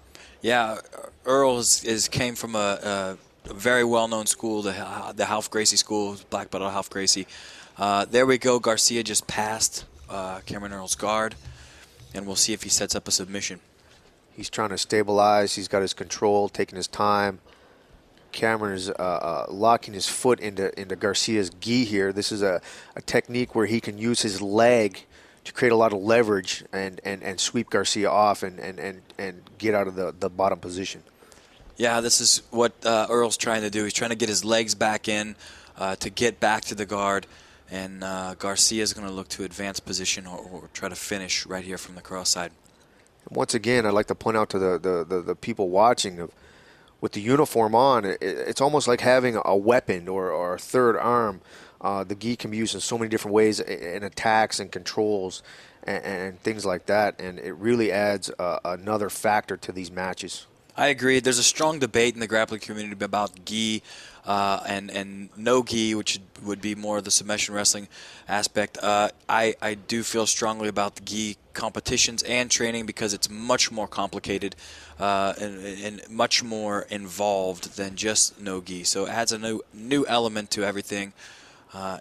Yeah, Earl came from a very well-known school, the Half Gracie school, black belt Half Gracie. There we go. Garcia just passed Cameron Earl's guard, and we'll see if he sets up a submission. He's trying to stabilize. He's got his control, taking his time. Cameron is locking his foot into Garcia's gi here. This is a technique where he can use his leg to create a lot of leverage and sweep Garcia off and get out of the bottom position. Yeah, this is what Earl's trying to do. He's trying to get his legs back in to get back to the guard, and Garcia is going to look to advance position or try to finish right here from the cross side. Once again, I'd like to point out to the people watching, with the uniform on, it's almost like having a weapon or a third arm. The gi can be used in so many different ways in attacks and controls and things like that, and it really adds another factor to these matches. I agree. There's a strong debate in the grappling community about gi and no gi, which would be more of the submission wrestling aspect. I do feel strongly about the gi competitions and training because it's much more complicated and much more involved than just no gi. So it adds a new element to everything,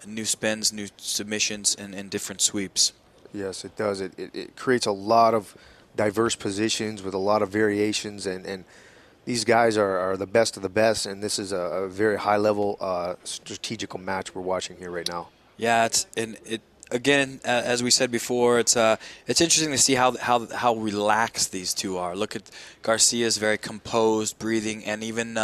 new spins, new submissions, and different sweeps. Yes, it does. It creates a lot of diverse positions with a lot of variations, and these guys are the best of the best, and this is a very high-level strategical match we're watching here right now. Yeah, again, as we said before, it's interesting to see how relaxed these two are. Look at Garcia's very composed breathing, and even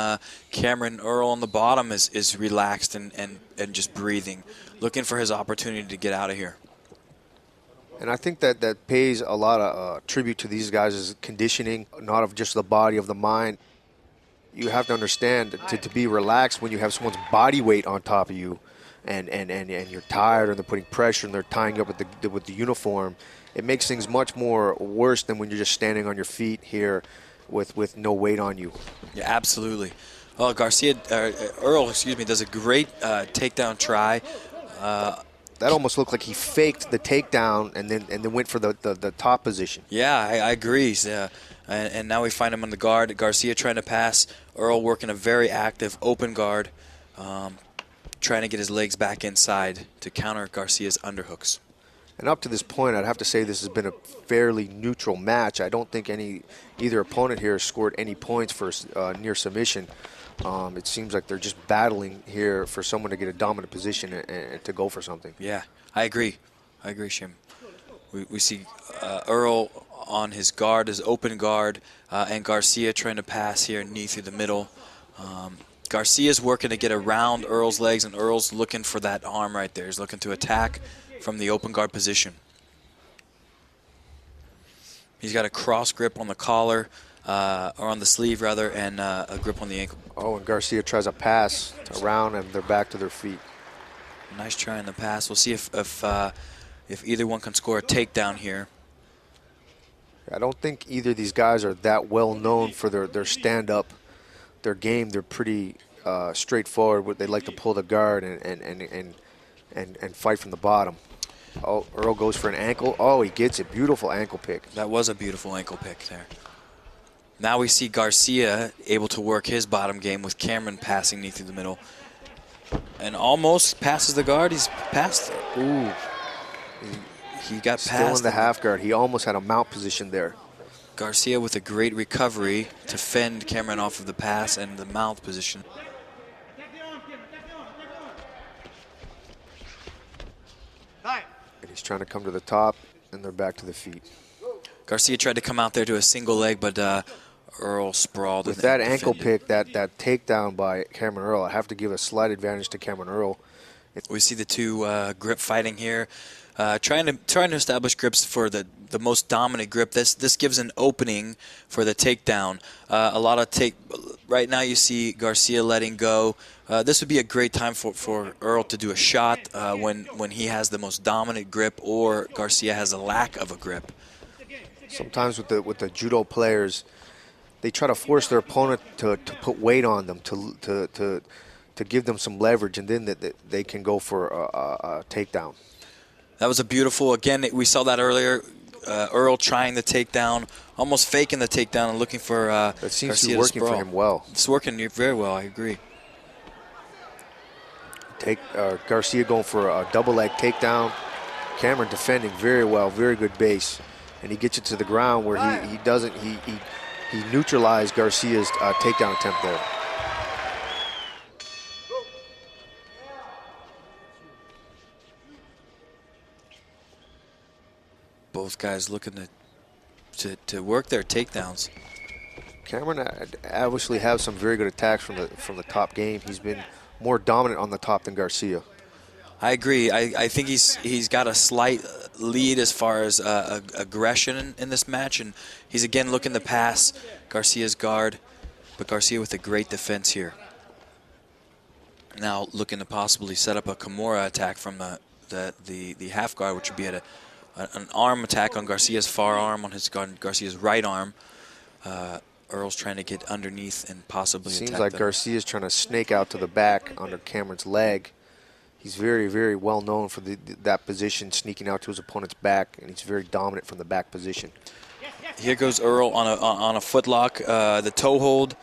Cameron Earl on the bottom is relaxed and just breathing, looking for his opportunity to get out of here. And I think that pays a lot of tribute to these guys' conditioning, not of just the body, of the mind. You have to understand to be relaxed when you have someone's body weight on top of you and you're tired and they're putting pressure and they're tying up with the uniform. It makes things much more worse than when you're just standing on your feet here with no weight on you. Yeah, absolutely. Well, Earl does a great takedown try. That almost looked like he faked the takedown and then went for the top position. Yeah, I agree. And now we find him on the guard. Garcia trying to pass. Earl working a very active open guard, trying to get his legs back inside to counter Garcia's underhooks. And up to this point, I'd have to say this has been a fairly neutral match. I don't think either opponent here has scored any points for near submission. It seems like they're just battling here for someone to get a dominant position and to go for something. Yeah, I agree, Shim. We see Earl on his guard, his open guard, and Garcia trying to pass here, knee through the middle. Garcia's working to get around Earl's legs, and Earl's looking for that arm right there. He's looking to attack from the open guard position. He's got a cross grip on the collar, or on the sleeve rather, and a grip on the ankle. Oh, and Garcia tries a pass around, and they're back to their feet. Nice try in the pass. We'll see if either one can score a takedown here. I don't think either of these guys are that well known for their stand-up, their game. They're pretty straightforward. They like to pull the guard and fight from the bottom. Oh, Earl goes for an ankle. Oh, he gets it. Beautiful ankle pick. That was a beautiful ankle pick there. Now we see Garcia able to work his bottom game with Cameron passing knee through the middle. And almost passes the guard. He's past it. Ooh. He got past. Still in the half guard. He almost had a mount position there. Garcia with a great recovery to fend Cameron off of the pass and the mount position. And he's trying to come to the top, and they're back to the feet. Garcia tried to come out there to a single leg, but Earl sprawled. With that ankle pick, that takedown by Cameron Earl, I have to give a slight advantage to Cameron Earl. We see the two grip fighting here, trying to establish grips for the most dominant grip. This gives an opening for the takedown. Right now you see Garcia letting go. This would be a great time for Earl to do a shot when he has the most dominant grip or Garcia has a lack of a grip. Sometimes with the judo players, they try to force their opponent to put weight on them, to give them some leverage, and then they can go for a takedown. That was a beautiful, again, we saw that earlier, Earl trying the takedown, almost faking the takedown and looking for that seems to be working for him well. It's working very well, I agree. Garcia going for a double leg takedown. Cameron defending very well, very good base. And he gets it to the ground where he neutralized Garcia's takedown attempt there. Both guys looking to work their takedowns. Cameron obviously has some very good attacks from the top game. He's been more dominant on the top than Garcia. I agree. I think he's got a slight lead as far as aggression in this match, and he's again looking to pass Garcia's guard, but Garcia with a great defense here. Now looking to possibly set up a Kimura attack from the half guard, which would be an arm attack on Garcia's far arm, on Garcia's right arm. Earl's trying to get underneath and possibly attack. Seems like Garcia's trying to snake out to the back under Cameron's leg. He's very, very well known for that position, sneaking out to his opponent's back, and he's very dominant from the back position. Here goes Earl on a footlock, the toe hold.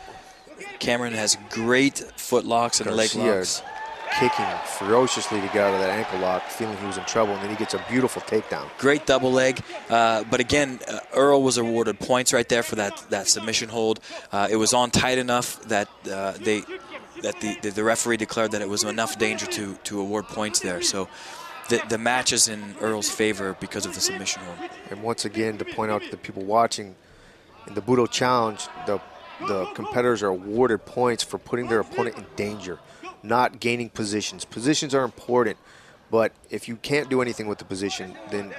Cameron has great footlocks and leg locks. Kicking ferociously to get out of that ankle lock, feeling he was in trouble, and then he gets a beautiful takedown. Great double leg, but again, Earl was awarded points right there for that submission hold. It was on tight enough that the referee declared that it was enough danger to award points there. So the match is in Earl's favor because of the submission hold. And once again, to point out to the people watching, in the Budo Challenge, the competitors are awarded points for putting their opponent in danger, not gaining positions. Positions are important, but if you can't do anything with the position, then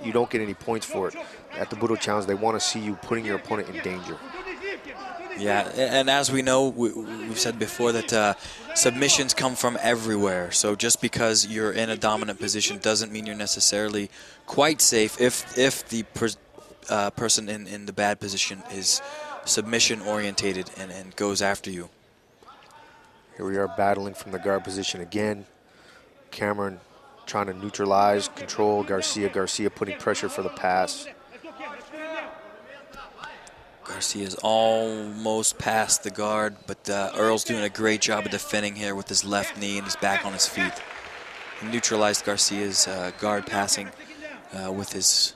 you don't get any points for it. At the Budo Challenge, they want to see you putting your opponent in danger. Yeah, and as we know, we've said before that submissions come from everywhere. So just because you're in a dominant position doesn't mean you're necessarily quite safe if the person in the bad position is submission orientated and goes after you. Here we are battling from the guard position again. Cameron trying to neutralize, control Garcia. Garcia putting pressure for the pass. Garcia's almost past the guard, but Earl's doing a great job of defending here with his left knee and he's back on his feet. He neutralized Garcia's guard passing with his.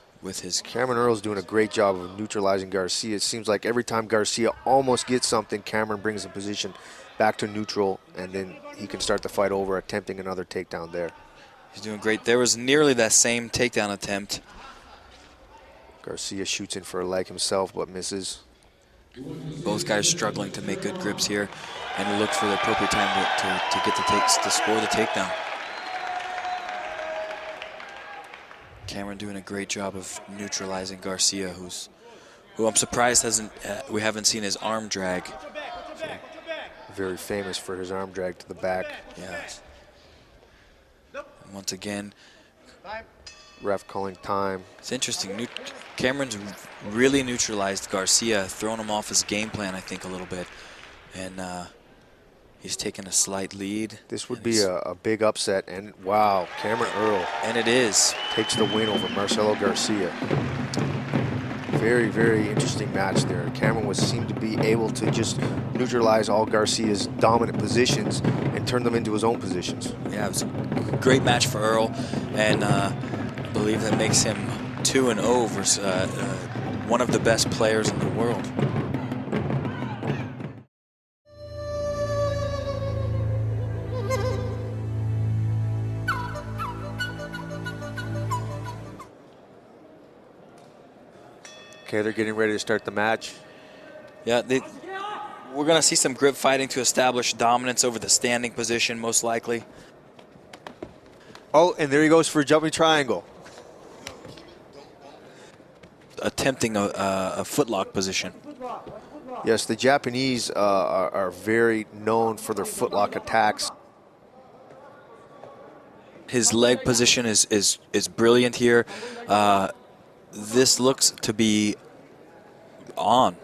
Cameron Earl's doing a great job of neutralizing Garcia. It seems like every time Garcia almost gets something, Cameron brings the position back to neutral, and then he can start the fight over, attempting another takedown there. He's doing great. There was nearly that same takedown attempt. Garcia shoots in for a leg himself, but misses. Both guys struggling to make good grips here, and look for the appropriate time to get to score the takedown. Cameron doing a great job of neutralizing Garcia, who I'm surprised we haven't seen his arm drag. So, very famous for his arm drag to the back. Yes. And once again, ref calling time. It's interesting. Cameron's really neutralized Garcia, thrown him off his game plan, I think, a little bit. And he's taken a slight lead. This would be a big upset. And wow, Cameron Earl. And it is. Takes the win over Marcelo Garcia. Very, very interesting match there. Cameron seemed to be able to just neutralize all Garcia's dominant positions and turn them into his own positions. Yeah, it was a great match for Earl, and I believe that makes him 2-0 versus one of the best players in the world. Okay, they're getting ready to start the match. Yeah, we're going to see some grip fighting to establish dominance over the standing position, most likely. Oh, and there he goes for a jumping triangle. Attempting a footlock position. Yes, the Japanese are very known for their footlock attacks. His leg position is brilliant here. This looks to be on.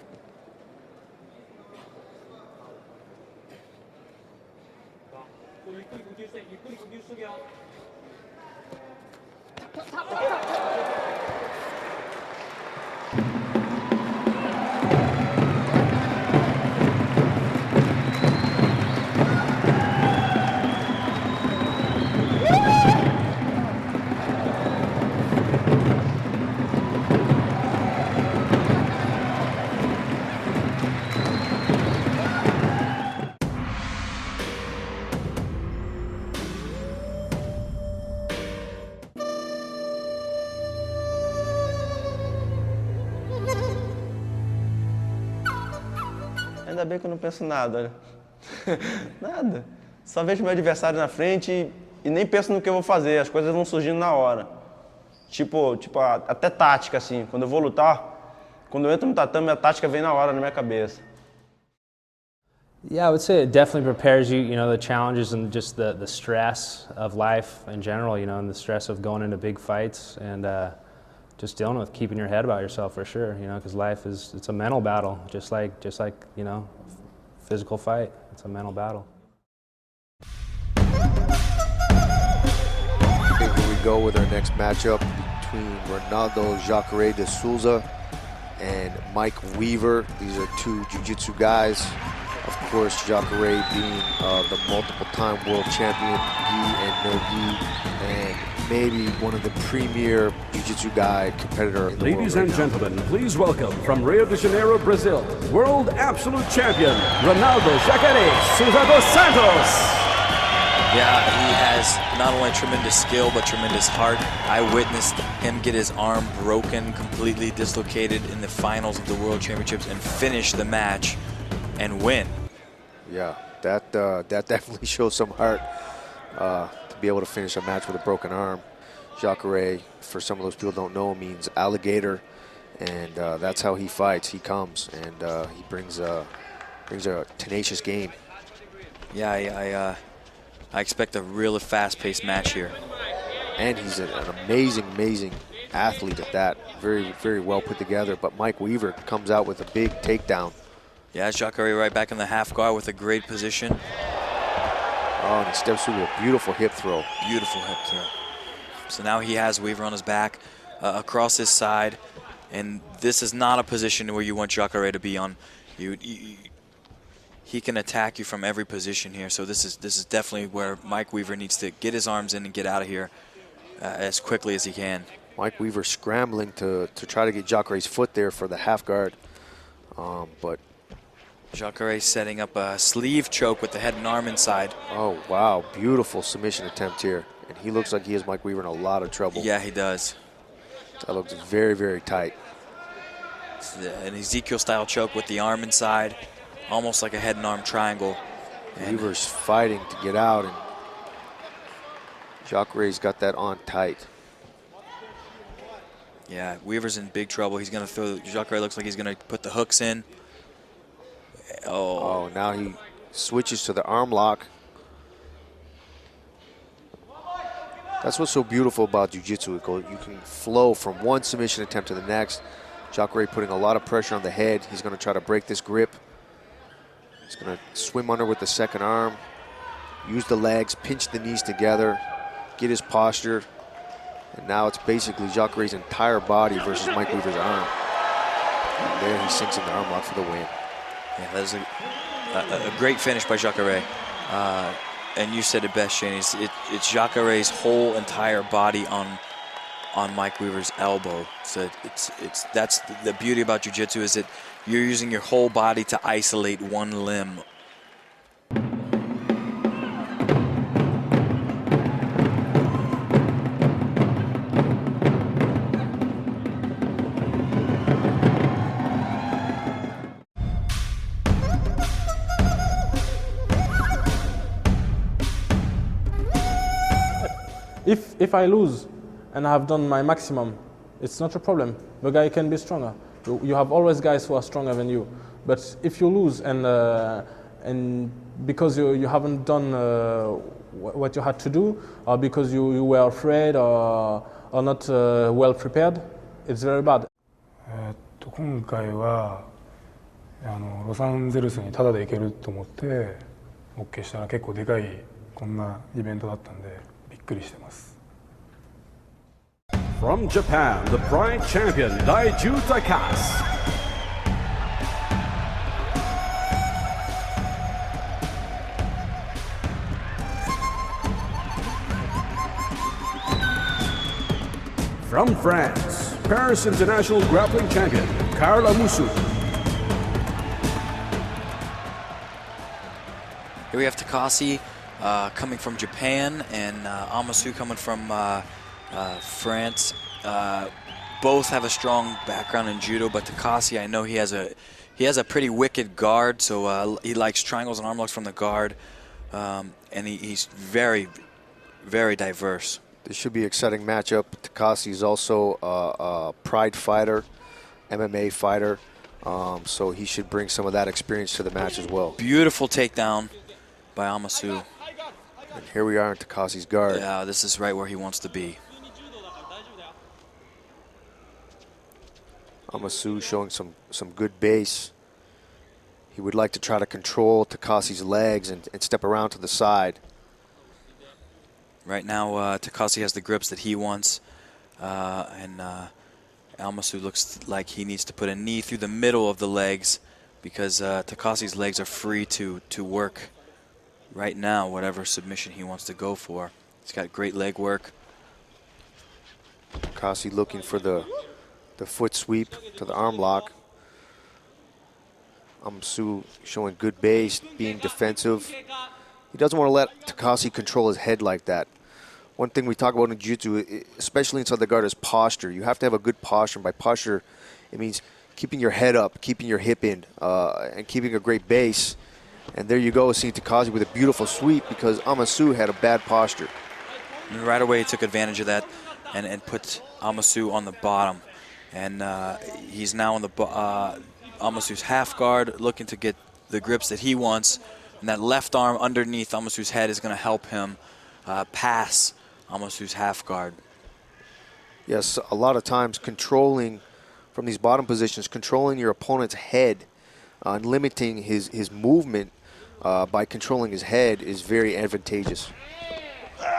Ainda bem que eu não penso nada. Nada. Só vejo meu adversário na frente e nem penso no que eu vou fazer. As coisas vão surgindo na hora. Tipo até tática, assim. Quando eu vou lutar, quando eu entro no tatame, a tática vem na hora na minha cabeça. Yeah, I would say it definitely prepares you, you know, the challenges and just the stress of life in general, you know, and the stress of going into big fights and just dealing with keeping your head about yourself for sure, you know, because life it's a mental battle, just like, you know, physical fight. It's a mental battle. Okay, here we go with our next matchup between Ronaldo Jacare de Souza and Mike Weaver. These are two jiu-jitsu guys. Of course, Jacare being the multiple-time world champion, gi and no gi, and maybe one of the premier jiu-jitsu guy competitor in the world. Ladies and gentlemen, please welcome from Rio de Janeiro, Brazil, world absolute champion, Ronaldo Jacare Souza dos Santos. Yeah, he has not only tremendous skill, but tremendous heart. I witnessed him get his arm broken, completely dislocated in the finals of the World Championships and finish the match and win. Yeah, that definitely shows some heart to be able to finish a match with a broken arm. Jacare, for some of those people who don't know, means alligator, and that's how he fights. He comes and he brings a tenacious game. Yeah, I expect a really fast-paced match here. And he's an amazing athlete at that. Very, very well put together. But Mike Weaver comes out with a big takedown. Yeah, Jacare right back in the half guard with a great position. Oh, and he steps through with a beautiful hip throw. Beautiful hip throw. So now he has Weaver on his back, across his side, and this is not a position where you want Jacare to be on. He can attack you from every position here, so this is definitely where Mike Weaver needs to get his arms in and get out of here as quickly as he can. Mike Weaver scrambling to try to get Jacare's foot there for the half guard, but Jacare setting up a sleeve choke with the head and arm inside. Oh, wow. Beautiful submission attempt here. And he looks like he has Mike Weaver in a lot of trouble. Yeah, he does. That looks very, very tight. It's an Ezekiel-style choke with the arm inside, almost like a head and arm triangle. Weaver's fighting to get out, and Jacare's got that on tight. Yeah, Weaver's in big trouble. He's going to throw, Jacare looks like he's going to put the hooks in. Oh, now he switches to the arm lock. That's what's so beautiful about jiu-jitsu. You can flow from one submission attempt to the next. Jacare putting a lot of pressure on the head. He's going to try to break this grip. He's going to swim under with the second arm, use the legs, pinch the knees together, get his posture. And now it's basically Jacare's entire body versus Mike Weaver's arm. And there he sinks in the arm lock for the win. Yeah, that is a great finish by Jacare. And you said it best, Shane. It's Jacare's whole entire body on Mike Weaver's elbow. So that's the beauty about jiu-jitsu, is that you're using your whole body to isolate one limb. If I lose and I have done my maximum, it's not a problem. The guy can be stronger. You have always guys who are stronger than you. But if you lose and because you haven't done what you had to do, or because you were afraid or not well prepared, it's very bad. 今回はロサンゼルスにタダで行けると思って OK したら結構でかいこんなイベントだったんでびっくりしてます。 From Japan, the Pride Champion, Daiju Takasu. From France, Paris International Grappling Champion, Carla Musu. Here we have Takashi coming from Japan, and Amasu coming from France. Both have a strong background in judo, but Takashi, I know he has He has a pretty wicked guard, so he likes triangles and arm locks from the guard, and he's very, very diverse. This should be an exciting matchup. Takasi is also a pride fighter, MMA fighter, so he should bring some of that experience to the match as well. Beautiful takedown by Amasu. And here we are in Takasi's guard. Yeah, this is right where he wants to be. Amasu showing some good base. He would like to try to control Takasi's legs and step around to the side. Right now, Takasi has the grips that he wants, and Amasu looks like he needs to put a knee through the middle of the legs because Takasi's legs are free to work right now, whatever submission he wants to go for. He's got great leg work. Takasi looking for the foot sweep to the arm lock. Amasu showing good base, being defensive. He doesn't want to let Takasi control his head like that. One thing we talk about in jiu-jitsu, especially inside the guard, is posture. You have to have a good posture. And by posture, it means keeping your head up, keeping your hip in, and keeping a great base. And there you go, seeing Takasi with a beautiful sweep because Amasu had a bad posture. And right away, he took advantage of that and put Amasu on the bottom. And he's now on the Amasu's half guard, looking to get the grips that he wants. And that left arm underneath Amasu's head is going to help him pass Amasu's half guard. Yes, a lot of times controlling from these bottom positions, controlling your opponent's head and limiting his movement by controlling his head is very advantageous.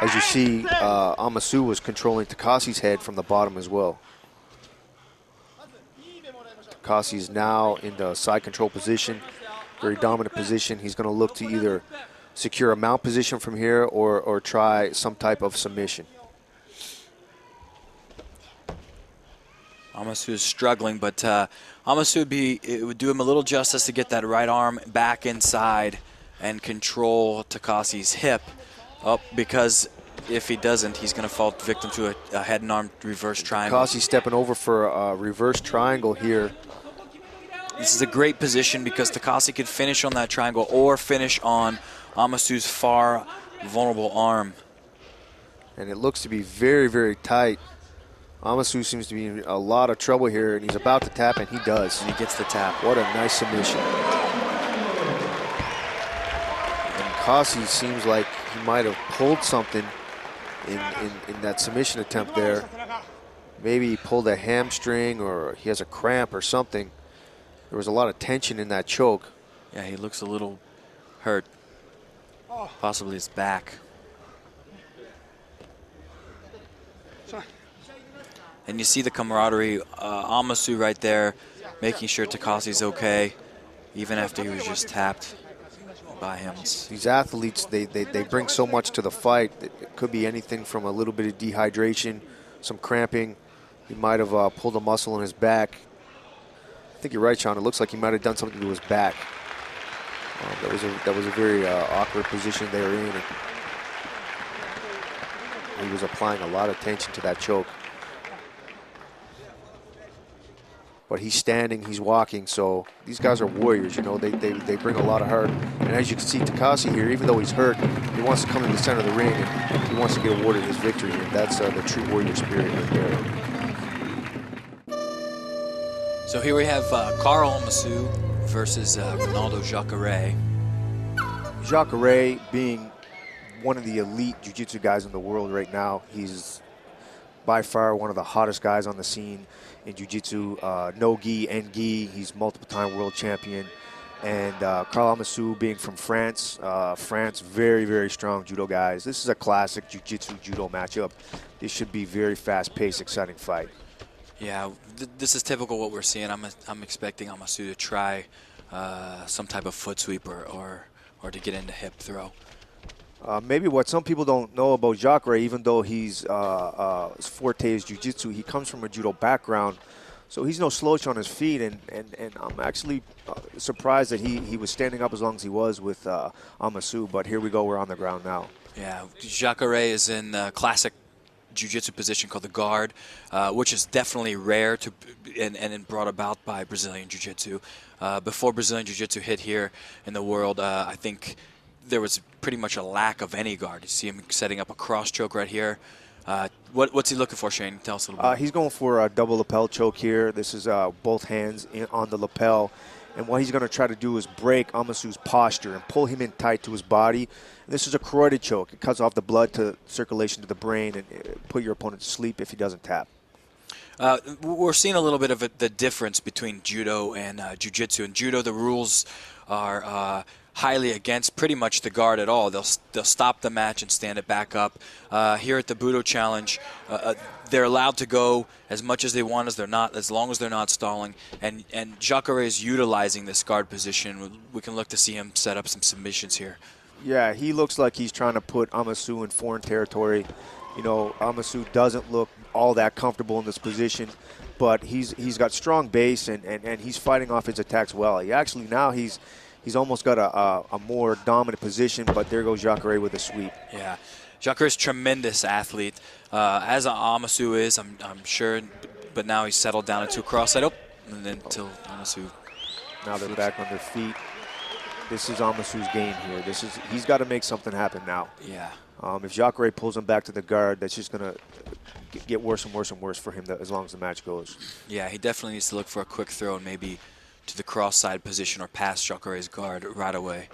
As you see, Amasu was controlling Takasi's head from the bottom as well. Takasi is now in the side control position, very dominant position. He's going to look to either secure a mount position from here or try some type of submission. Amasu is struggling, but Amasu it would do him a little justice to get that right arm back inside and control Takasi's hip, because if he doesn't, he's going to fall victim to a head and arm reverse triangle. Takasi stepping over for a reverse triangle here. This is a great position because Takasi could finish on that triangle or finish on Amasu's far vulnerable arm. And it looks to be very, very tight. Amasu seems to be in a lot of trouble here, and he's about to tap, and he does. And he gets the tap. What a nice submission. And Kasi seems like he might have pulled something in that submission attempt there. Maybe he pulled a hamstring or he has a cramp or something. There was a lot of tension in that choke. Yeah, he looks a little hurt. Possibly his back. And you see the camaraderie. Amasu right there making sure Takasi's okay, even after he was just tapped by him. These athletes, they bring so much to the fight. It could be anything from a little bit of dehydration, some cramping. He might have pulled a muscle in his back. I think you're right, Sean. It looks like he might have done something to his back. That was a very awkward position they were in. And he was applying a lot of tension to that choke. But he's standing, he's walking, so these guys are warriors, you know. They bring a lot of heart. And as you can see, Takasi here, even though he's hurt, he wants to come to the center of the ring and he wants to get awarded his victory. And that's the true warrior spirit right there. So here we have Carl Amasu versus Ronaldo Jacare. Jacare being one of the elite jiu-jitsu guys in the world right now. He's by far one of the hottest guys on the scene in jiu-jitsu, no gi and gi. He's multiple-time world champion. And Carl Amasu being from France, very, very strong judo guys. This is a classic jiu-jitsu judo matchup. This should be very fast-paced, exciting fight. Yeah, this is typical what we're seeing. I'm expecting Amasu to try some type of foot sweep or to get into hip throw. Maybe what some people don't know about Jacare, even though his forte is jiu-jitsu, he comes from a judo background, so he's no slouch on his feet, and I'm actually surprised that he was standing up as long as he was with Amasu, but here we go, we're on the ground now. Yeah, Jacare is in classic jiu-jitsu position called the guard, which is definitely rare and brought about by Brazilian jiu-jitsu. Before Brazilian jiu-jitsu hit here in the world, I think there was pretty much a lack of any guard. You see him setting up a cross choke right here. What's he looking for, Shane? Tell us a little bit. He's going for a double lapel choke here. This is both hands on the lapel. And what he's going to try to do is break Amasu's posture and pull him in tight to his body. And this is a carotid choke. It cuts off the blood to circulation to the brain and put your opponent to sleep if he doesn't tap. We're seeing a little bit of the difference between judo and jiu-jitsu. In judo, the rules are highly against pretty much the guard at all. They'll stop the match and stand it back up. Here at the Budo Challenge, they're allowed to go as much as they want as long as they're not stalling. And Jacare is utilizing this guard position. We can look to see him set up some submissions here. Yeah, he looks like he's trying to put Amasu in foreign territory. You know, Amasu doesn't look all that comfortable in this position, but he's got strong base and he's fighting off his attacks well. He actually now he's almost got a more dominant position, but there goes Jacare with a sweep. Yeah, Jacare is a tremendous athlete, as Amasu is, I'm sure, but now he's settled down into a cross-side, and then till Amasu. Now they're back on their feet. This is Amasu's game here. He's got to make something happen now. Yeah. If Jacare pulls him back to the guard, that's just going to get worse and worse and worse for him as long as the match goes. Yeah, he definitely needs to look for a quick throw and maybe to the cross-side position or past Jacare's guard right away.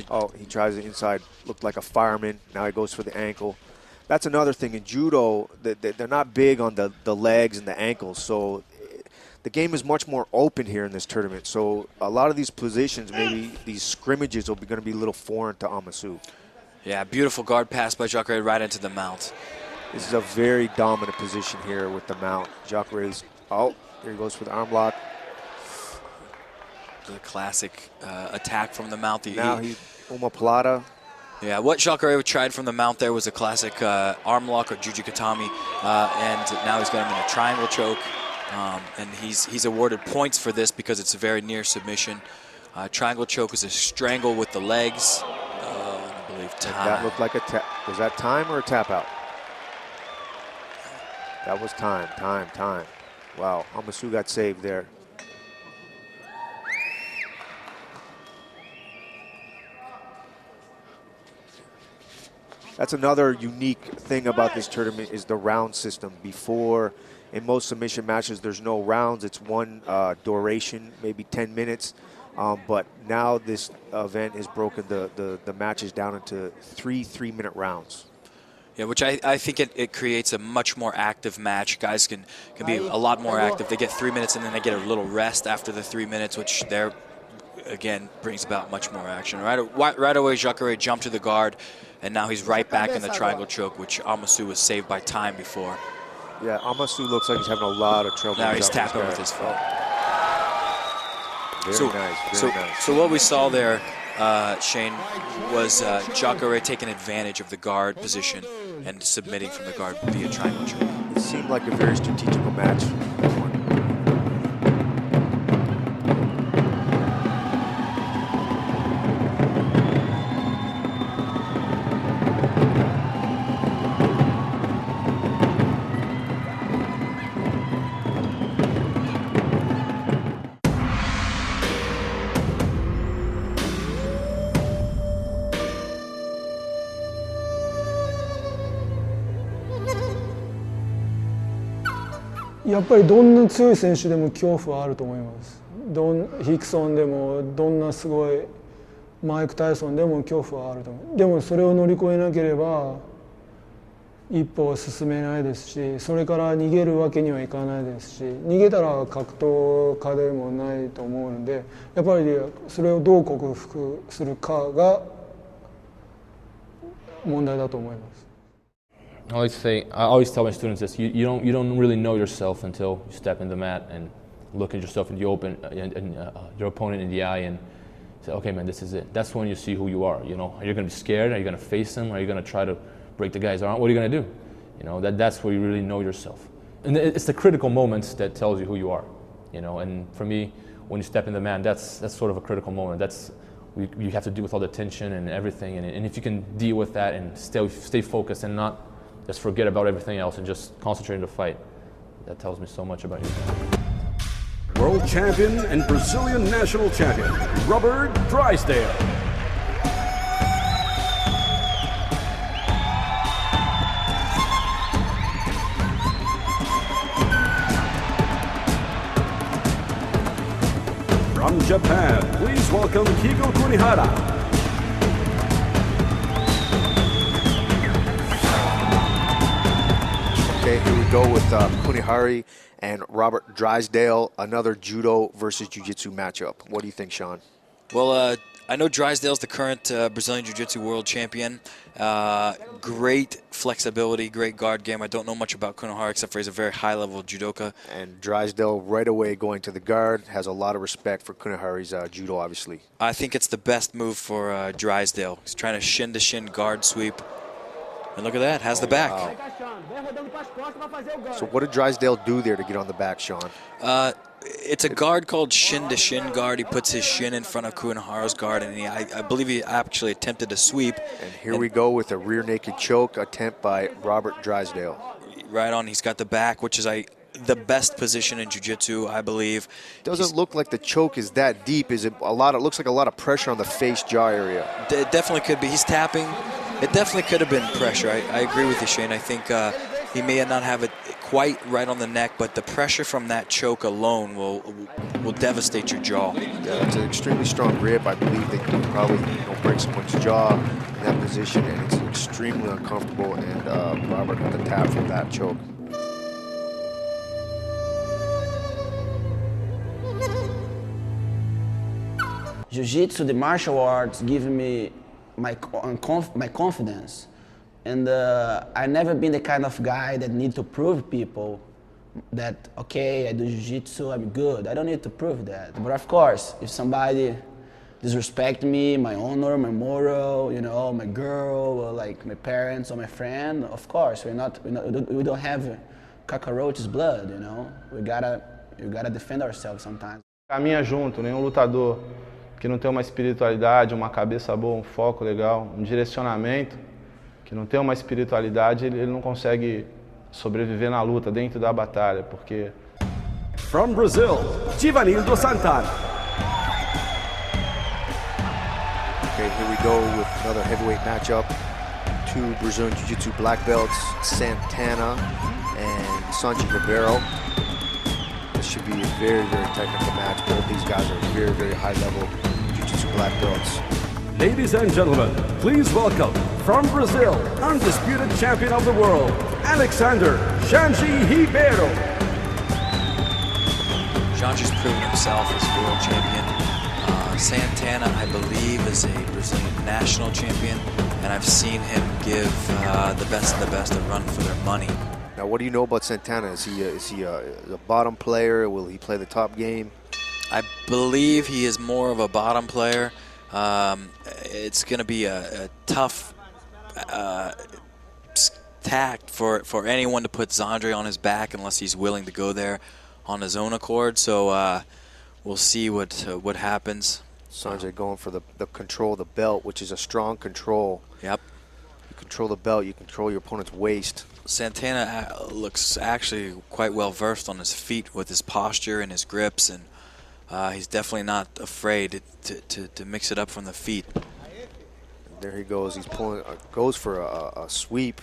Oh, he tries it inside. Looked like a fireman. Now he goes for the ankle. That's another thing. In judo, they're not big on the legs and the ankles, so the game is much more open here in this tournament. So a lot of these positions, maybe these scrimmages, will be going to be a little foreign to Amasu. Yeah, beautiful guard pass by Jacare right into the mount. This is a very dominant position here with the mount. Jacare's, here he goes for the arm lock. The classic attack from the mount. Now he omoplata. Yeah, what Jacare tried from the mount there was a classic arm lock or jujikatami, and now he's got him in a triangle choke. And he's awarded points for this because it's a very near submission. Triangle choke is a strangle with the legs. I believe time. That looked like a tap. Was that time or a tap out? That was time. Wow, Amasu got saved there. That's another unique thing about this tournament is the round system. Before, in most submission matches, there's no rounds. It's one duration, maybe 10 minutes. But now this event has broken the matches down into three-minute rounds. Yeah, which I think it creates a much more active match. Guys can be a lot more active. They get 3 minutes and then they get a little rest after the 3 minutes, which there, again, brings about much more action. Right away, Jacare jumped to the guard, and now he's right back in the triangle choke, which Amasu was saved by time before. Yeah, Amasu looks like he's having a lot of trouble. Now he's tapping with his foot. Very nice. So what we saw there, Shane, was Jacare taking advantage of the guard position and submitting from the guard via triangle choke. It seemed like a very strategical match.やっぱりどんな強い選手でも恐怖はあると思います。ヒクソンでもどんなすごいマイク・タイソンでも恐怖はあると思う。でもそれを乗り越えなければ一歩は進めないですし、それから逃げるわけにはいかないですし、逃げたら格闘家でもないと思うので、やっぱりそれをどう克服するかが問題だと思います。I always tell my students this: you don't really know yourself until you step in the mat and look at yourself in the open and your opponent in the eye and say, okay, man, this is it. That's when you see who you are. You know, are you going to be scared? Are you going to face him? Are you going to try to break the guy's arm? What are you going to do? You know, that's where you really know yourself. And it's the critical moments that tells you who you are. You know, and for me, when you step in the mat, that's sort of a critical moment. That's you have to deal with all the tension and everything. And if you can deal with that and stay focused and not just forget about everything else and just concentrate on the fight, that tells me so much about you. World champion and Brazilian national champion, Robert Drysdale. From Japan, please welcome Kiko Kunihara. Okay, here we go with Kunihara and Robert Drysdale, another judo versus jiu-jitsu matchup. What do you think, Sean? Well, I know Drysdale's the current Brazilian Jiu-Jitsu world champion. Great flexibility, great guard game. I don't know much about Kunihara except for he's a very high-level judoka. And Drysdale right away going to the guard, has a lot of respect for Kunihara's judo, obviously. I think it's the best move for Drysdale. He's trying to shin-to-shin guard sweep. And look at that, has the back. Wow. So what did Drysdale do there to get on the back, Sean? It's a guard called shin-to-shin guard. He puts his shin in front of Kunihara's guard, and I believe he actually attempted a sweep. And here we go with a rear naked choke attempt by Robert Drysdale. Right on, he's got the back, which is the best position in jiu-jitsu, I believe. Doesn't look like the choke is that deep. Is it a lot? It looks like a lot of pressure on the face jaw area. It definitely could be. He's tapping. It definitely could have been pressure. I agree with you, Shane. I think he may not have it quite right on the neck, but the pressure from that choke alone will devastate your jaw. Yeah, it's an extremely strong grip. I believe they can probably break someone's jaw in that position, and it's extremely uncomfortable. And Robert got the tap from that choke. Jiu-Jitsu, the martial arts, give me my confidence. And I've never been the kind of guy that need to prove people that, okay, I do jiu-jitsu, I'm good. I don't need to prove that. But of course, if somebody disrespect me, my honor, my moral, my girl, or like my parents or my friend, of course, we don't have cockroach's blood, We gotta defend ourselves sometimes. Caminha junto, nenhum lutador que não tem uma espiritualidade, uma cabeça boa, um foco legal, um direcionamento, que não tem uma espiritualidade, ele não consegue sobreviver na luta, dentro da batalha, porque... From Brazil, Givanildo Santana. Okay, here we go with another heavyweight matchup. Two Brazilian Jiu-Jitsu black belts, Santana and Sanji Ribeiro. This should be a very, very technical match. Both these guys are very, very high-level Jiu-Jitsu black belts. Ladies and gentlemen, please welcome, from Brazil, undisputed champion of the world, Alexander Sanji Ribeiro. Sanji's proven himself as world champion. Santana, I believe, is a Brazilian national champion, and I've seen him give the best of the best a run for their money. Now, what do you know about Santana? Is he a bottom player? Will he play the top game? I believe he is more of a bottom player. It's going to be a tough tact for anyone to put Zandre on his back unless he's willing to go there on his own accord. So we'll see what happens. Sanjay going for the control of the belt, which is a strong control. Yep. You control the belt, you control your opponent's waist. Santana looks actually quite well versed on his feet with his posture and his grips, and he's definitely not afraid to mix it up from the feet. There he goes. He's pulling, goes for a sweep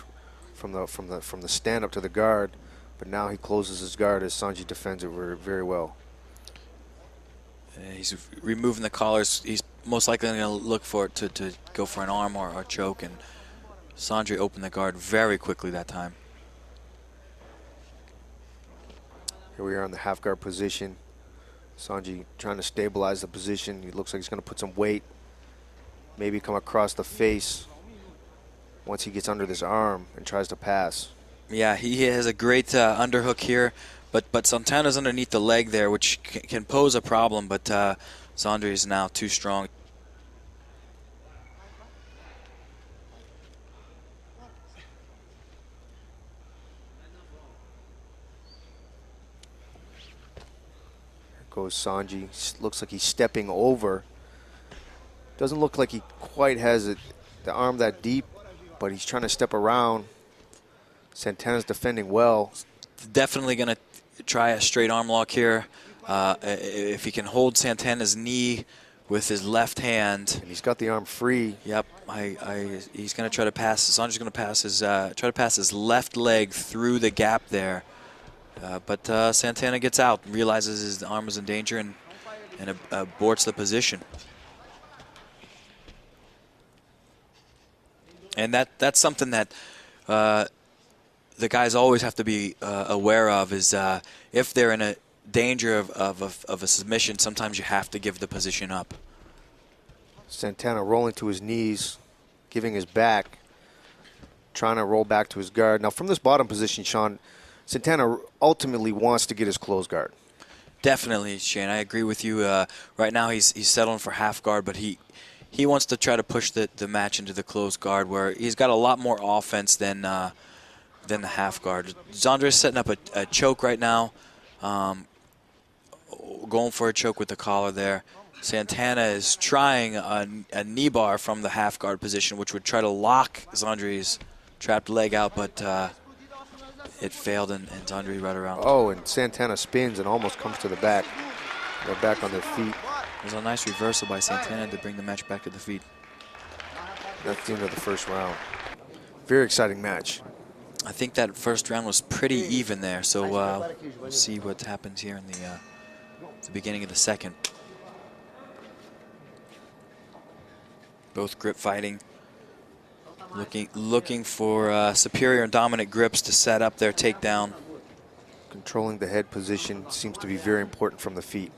from the stand up to the guard, but now he closes his guard as Sanji defends it very well. He's removing the collars. He's most likely going to look for it to go for an arm or a choke, and Sanji opened the guard very quickly that time. Here we are in the half guard position. Sanji trying to stabilize the position. He looks like he's going to put some weight, maybe come across the face once he gets under this arm and tries to pass. Yeah, he has a great underhook here, but Santana's underneath the leg there, which can pose a problem, but Zandre is now too strong. Goes Sanji. Looks like he's stepping over Doesn't look like he quite has the arm that deep, but he's trying to step around. Santana's defending well. Definitely going to try a straight arm lock here. If he can hold Santana's knee with his left hand. And he's got the arm free. Yep. He's going to try to pass. Sandra's going to pass his try to pass his left leg through the gap there. But Santana gets out, realizes his arm is in danger, and aborts the position. And that's something that the guys always have to be aware of is if they're in a danger of a submission, sometimes you have to give the position up. Santana rolling to his knees, giving his back, trying to roll back to his guard. Now, from this bottom position, Sean, Santana ultimately wants to get his closed guard. Definitely, Shane. I agree with you. Right now, he's settling for half guard, but he wants to try to push the match into the closed guard, where he's got a lot more offense than the half guard. Zandra's setting up a choke right now, going for a choke with the collar there. Santana is trying a knee bar from the half guard position, which would try to lock Zandra's trapped leg out, but it failed, and Zandri right around. Oh, and Santana spins and almost comes to the back. They're back on their feet. There's a nice reversal by Santana to bring the match back to the feet. That's the end of the first round. Very exciting match. I think that first round was pretty even there, so we'll see what happens here in the beginning of the second. Both grip fighting, looking for superior and dominant grips to set up their takedown. Controlling the head position seems to be very important from the feet.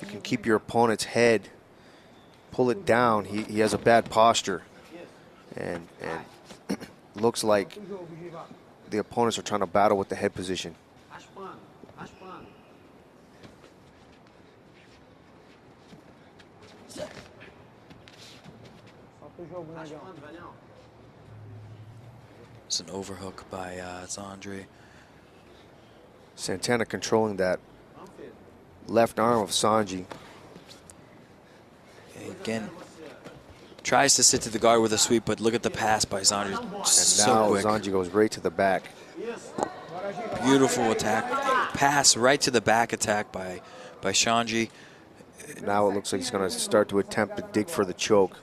You can keep your opponent's head, pull it down. He has a bad posture, and looks like the opponents are trying to battle with the head position. It's an overhook by Zandri. Santana controlling that left arm of Sanji. Again, tries to sit to the guard with a sweep, but look at the pass by Zandri. And So now quick. Zanji goes right to the back. Beautiful attack. Pass right to the back attack by Shanji. Now it looks like he's going to start to attempt to dig for the choke.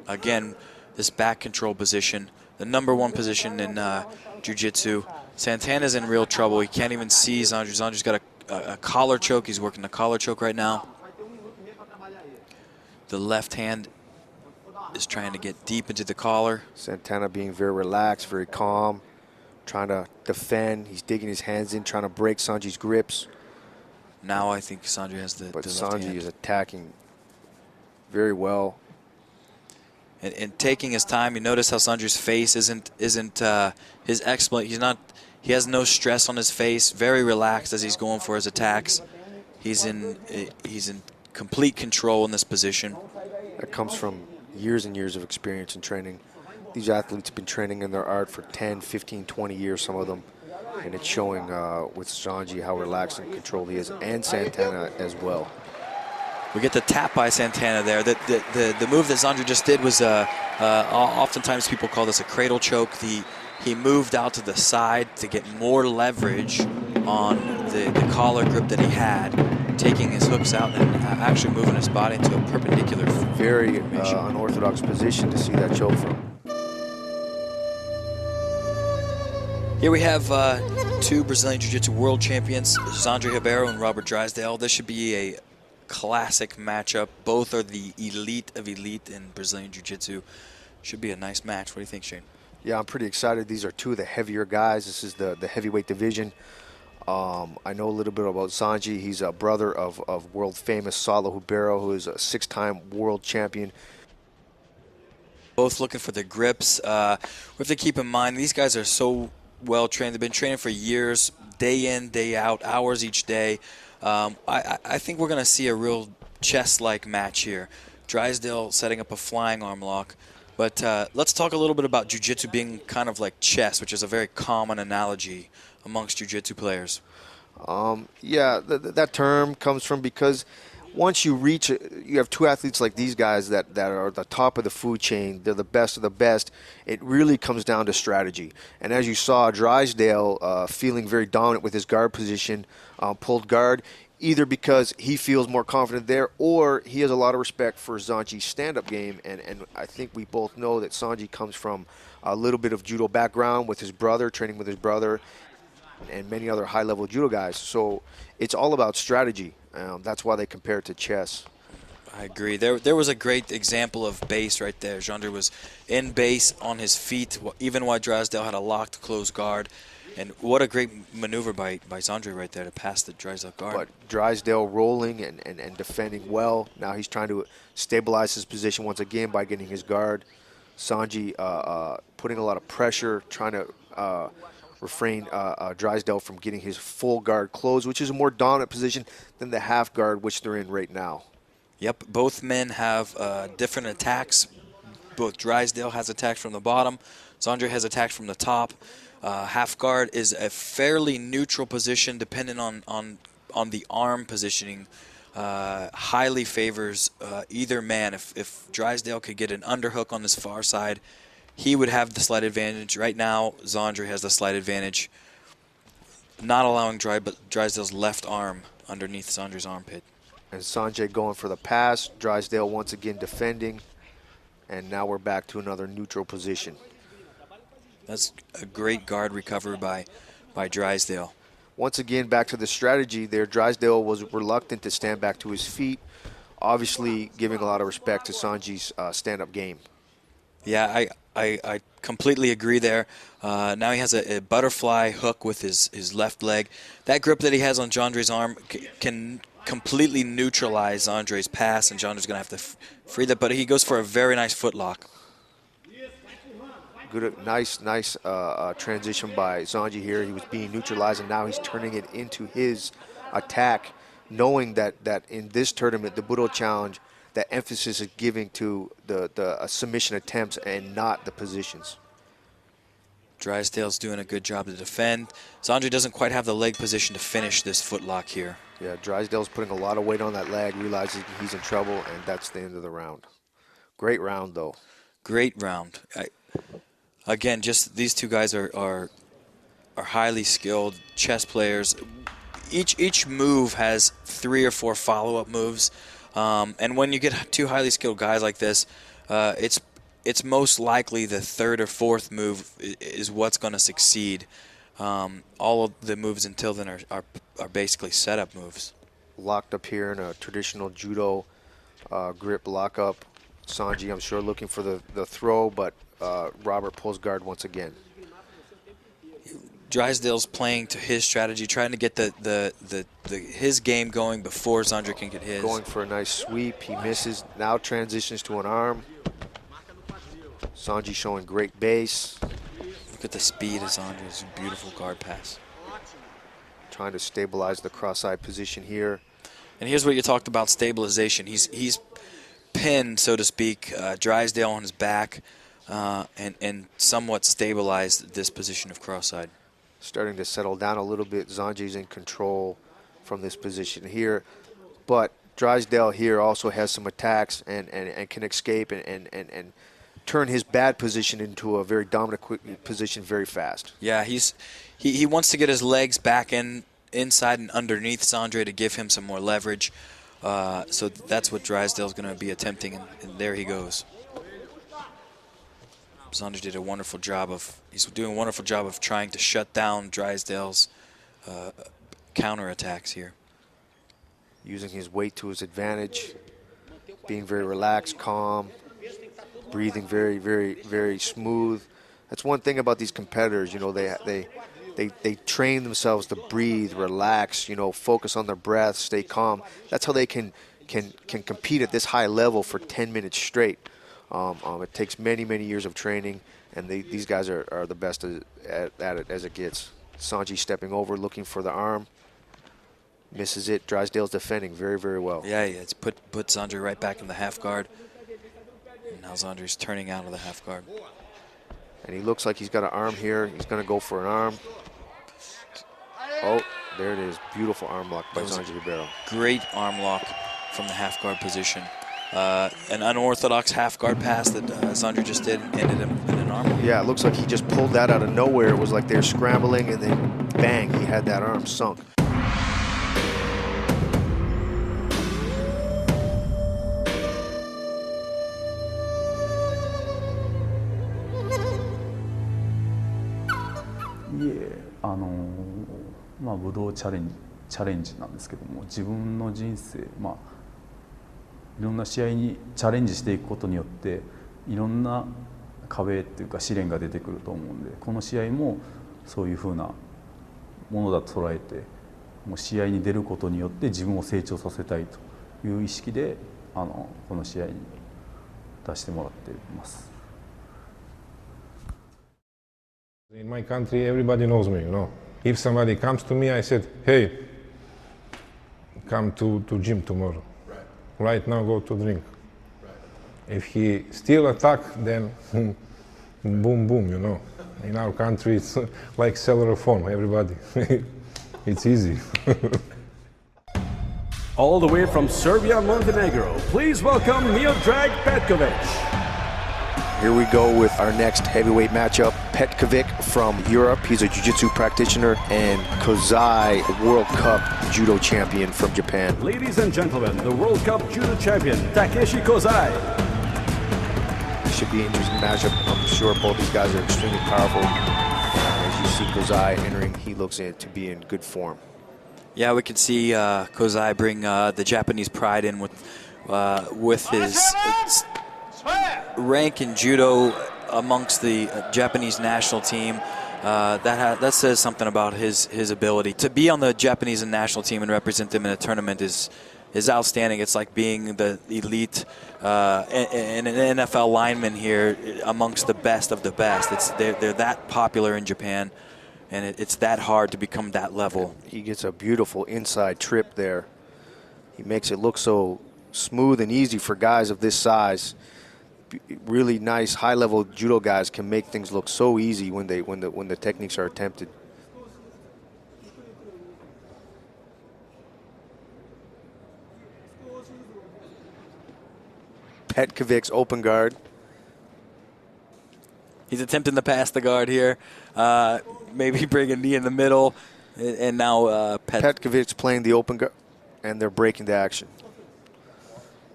Again, this back control position, the #1 position in jiu-jitsu. Santana's in real trouble. He can't even see Zandri. Zandri's got a collar choke. He's working the collar choke right now. The left hand is trying to get deep into the collar. Santana being very relaxed, very calm, trying to defend. He's digging his hands in, trying to break Sanji's grips. Now I think Sanji has the But left Sanji hand. is attacking very well. And taking his time. You notice how Sanji's face isn't his exploit. He has no stress on his face. Very relaxed as he's going for his attacks. He's in complete control in this position. That comes from years and years of experience and training. These athletes have been training in their art for 10, 15, 20 years, some of them. And it's showing with Sanji how relaxed and controlled he is, and Santana as well. We get the tap by Santana there. The move that Zandri just did was, oftentimes people call this a cradle choke. He moved out to the side to get more leverage on the collar grip that he had, taking his hooks out and actually moving his body into a perpendicular Very unorthodox position to see that choke from. Here we have two Brazilian Jiu-Jitsu world champions, Zandri Ribeiro and Robert Drysdale. This should be a classic matchup. Both are the elite of elite in Brazilian Jiu-Jitsu. Should be a nice match. What do you think, Shane? Yeah, I'm pretty excited. These are two of the heavier guys. This is the heavyweight division. I know a little bit about Sanji. He's a brother of world-famous Saulo Ribeiro, who is a 6-time world champion. Both looking for the grips. We have to keep in mind, these guys are so well-trained. They've been training for years, day in, day out, hours each day. I think we're going to see a real chess-like match here. Drysdale setting up a flying arm lock. But let's talk a little bit about jiu-jitsu being kind of like chess, which is a very common analogy amongst jiu-jitsu players. Yeah, that term comes from because once you reach, you have two athletes like these guys that are the top of the food chain. They're the best of the best. It really comes down to strategy. And as you saw, Drysdale feeling very dominant with his guard position, pulled guard, either because he feels more confident there or he has a lot of respect for Sanji's stand-up game. And I think we both know that Sanji comes from a little bit of judo background with his brother, training with his brother, and many other high-level judo guys. So it's all about strategy. That's why they compare it to chess. I agree. There was a great example of base right there. Jandre was in base on his feet, even while Drysdale had a locked closed guard. And what a great maneuver by Jandre right there to pass the Drysdale guard. But Drysdale rolling and defending well. Now he's trying to stabilize his position once again by getting his guard. Sanji putting a lot of pressure, trying to refrain Drysdale from getting his full guard closed, which is a more dominant position than the half guard, which they're in right now. Yep, both men have different attacks. Both Drysdale has attacks from the bottom. Jandre has attacks from the top. Half guard is a fairly neutral position depending on the arm positioning. Highly favors either man. If Drysdale could get an underhook on this far side, he would have the slight advantage. Right now, Jandre has the slight advantage, not allowing Drysdale's left arm underneath Jandre's armpit. And Sanjay going for the pass. Drysdale once again defending. And now we're back to another neutral position. That's a great guard recovery by Drysdale. Once again, back to the strategy there. Drysdale was reluctant to stand back to his feet, obviously giving a lot of respect to Sanji's stand-up game. Yeah, I completely agree there. Now he has a butterfly hook with his left leg. That grip that he has on Jandre's arm can completely neutralize Jandre's pass, and Jandre's going to have to free that, but he goes for a very nice footlock. Good, nice transition by Sanji here. He was being neutralized, and now he's turning it into his attack, knowing that in this tournament, the Budo Challenge, that emphasis is giving to the submission attempts and not the positions. Drysdale's doing a good job to defend. Jandre doesn't quite have the leg position to finish this footlock here. Yeah, Drysdale's putting a lot of weight on that leg, realizing he's in trouble, and that's the end of the round. Great round, though. Great round. Again, just these two guys are highly skilled chess players. Each move has 3 or 4 follow-up moves, and when you get two highly skilled guys like this, it's most likely the 3rd or 4th move is what's going to succeed. All of the moves until then are basically setup moves. Locked up here in a traditional judo grip lockup. Sanji, I'm sure, looking for the throw, but Robert pulls guard once again. Drysdale's playing to his strategy, trying to get his game going before Jandre can get his. Going for a nice sweep. He misses. Now transitions to an arm. Sanji showing great base. Look at the speed of Jandre's beautiful guard pass. Trying to stabilize the cross-side position here. And here's what you talked about, stabilization. He's pinned, so to speak, Drysdale on his back and somewhat stabilized this position of cross-side. Starting to settle down a little bit. Sanji's in control from this position here. But Drysdale here also has some attacks and can escape and turn his bad position into a very dominant quick position very fast. Yeah, he wants to get his legs back inside and underneath Jandre to give him some more leverage. So that's what Drysdale's going to be attempting, and there he goes. Jandre did a wonderful job he's doing a wonderful job of trying to shut down Drysdale's counterattacks here. Using his weight to his advantage, being very relaxed, calm, breathing very, very, very smooth. That's one thing about these competitors, you know, they train themselves to breathe, relax, you know, focus on their breath, stay calm. That's how they can compete at this high level for 10 minutes straight. It takes many, many years of training, and these guys are the best at it as it gets. Sanji stepping over, looking for the arm. Misses it. Drysdale's defending very, very well. Yeah, it's put Jandre right back in the half guard. And now Jandre's turning out of the half guard. And he looks like he's got an arm here. He's going to go for an arm. Oh, there it is. Beautiful arm lock by Sanji Ribeiro. Great arm lock from the half guard position. An unorthodox half guard pass that Sandro just did ended him in an arm. Yeah, it looks like he just pulled that out of nowhere. It was like they're scrambling, and then bang, he had that arm sunk.武道チャレンジなんですけども、自分の人生、いろんな試合にチャレンジしていくことによっていろんな壁っていうか試練が出てくると思うんで、この試合もそういうふうなものだと捉えて、もう試合に出ることによって自分を成長させたいという意識でこの試合に出してもらっています。In my country, everybody knows me, you know. If somebody comes to me, I said, hey, come to gym tomorrow. Right now, go to drink. If he still attack, then boom, boom, you know. In our country, it's like cellular phone, everybody. It's easy. All the way from Serbia, Montenegro, please welcome Miodrag Petkovic. Here we go with our next heavyweight matchup. Petkovic from Europe, he's a jiu-jitsu practitioner, and Kozai, World Cup judo champion from Japan. Ladies and gentlemen, the World Cup judo champion, Takeshi Kozai. Should be an interesting matchup. I'm sure both these guys are extremely powerful. As you see Kozai entering, he looks to be in good form. Yeah, we can see Kozai bring the Japanese pride in with his rank in judo amongst the Japanese national team. That says something about his ability to be on the Japanese national team and represent them in a tournament is outstanding. It's like being the elite and an NFL lineman here amongst the best of the best. They're that popular in Japan, and it's that hard to become that level. He gets a beautiful inside trip there. He makes it look so smooth and easy for guys of this size. Really nice high-level judo guys can make things look so easy when the techniques are attempted. Petkovic's open guard. He's attempting to pass the guard here. Maybe bring a knee in the middle, and now Petkovic's playing the open guard, and they're breaking the action,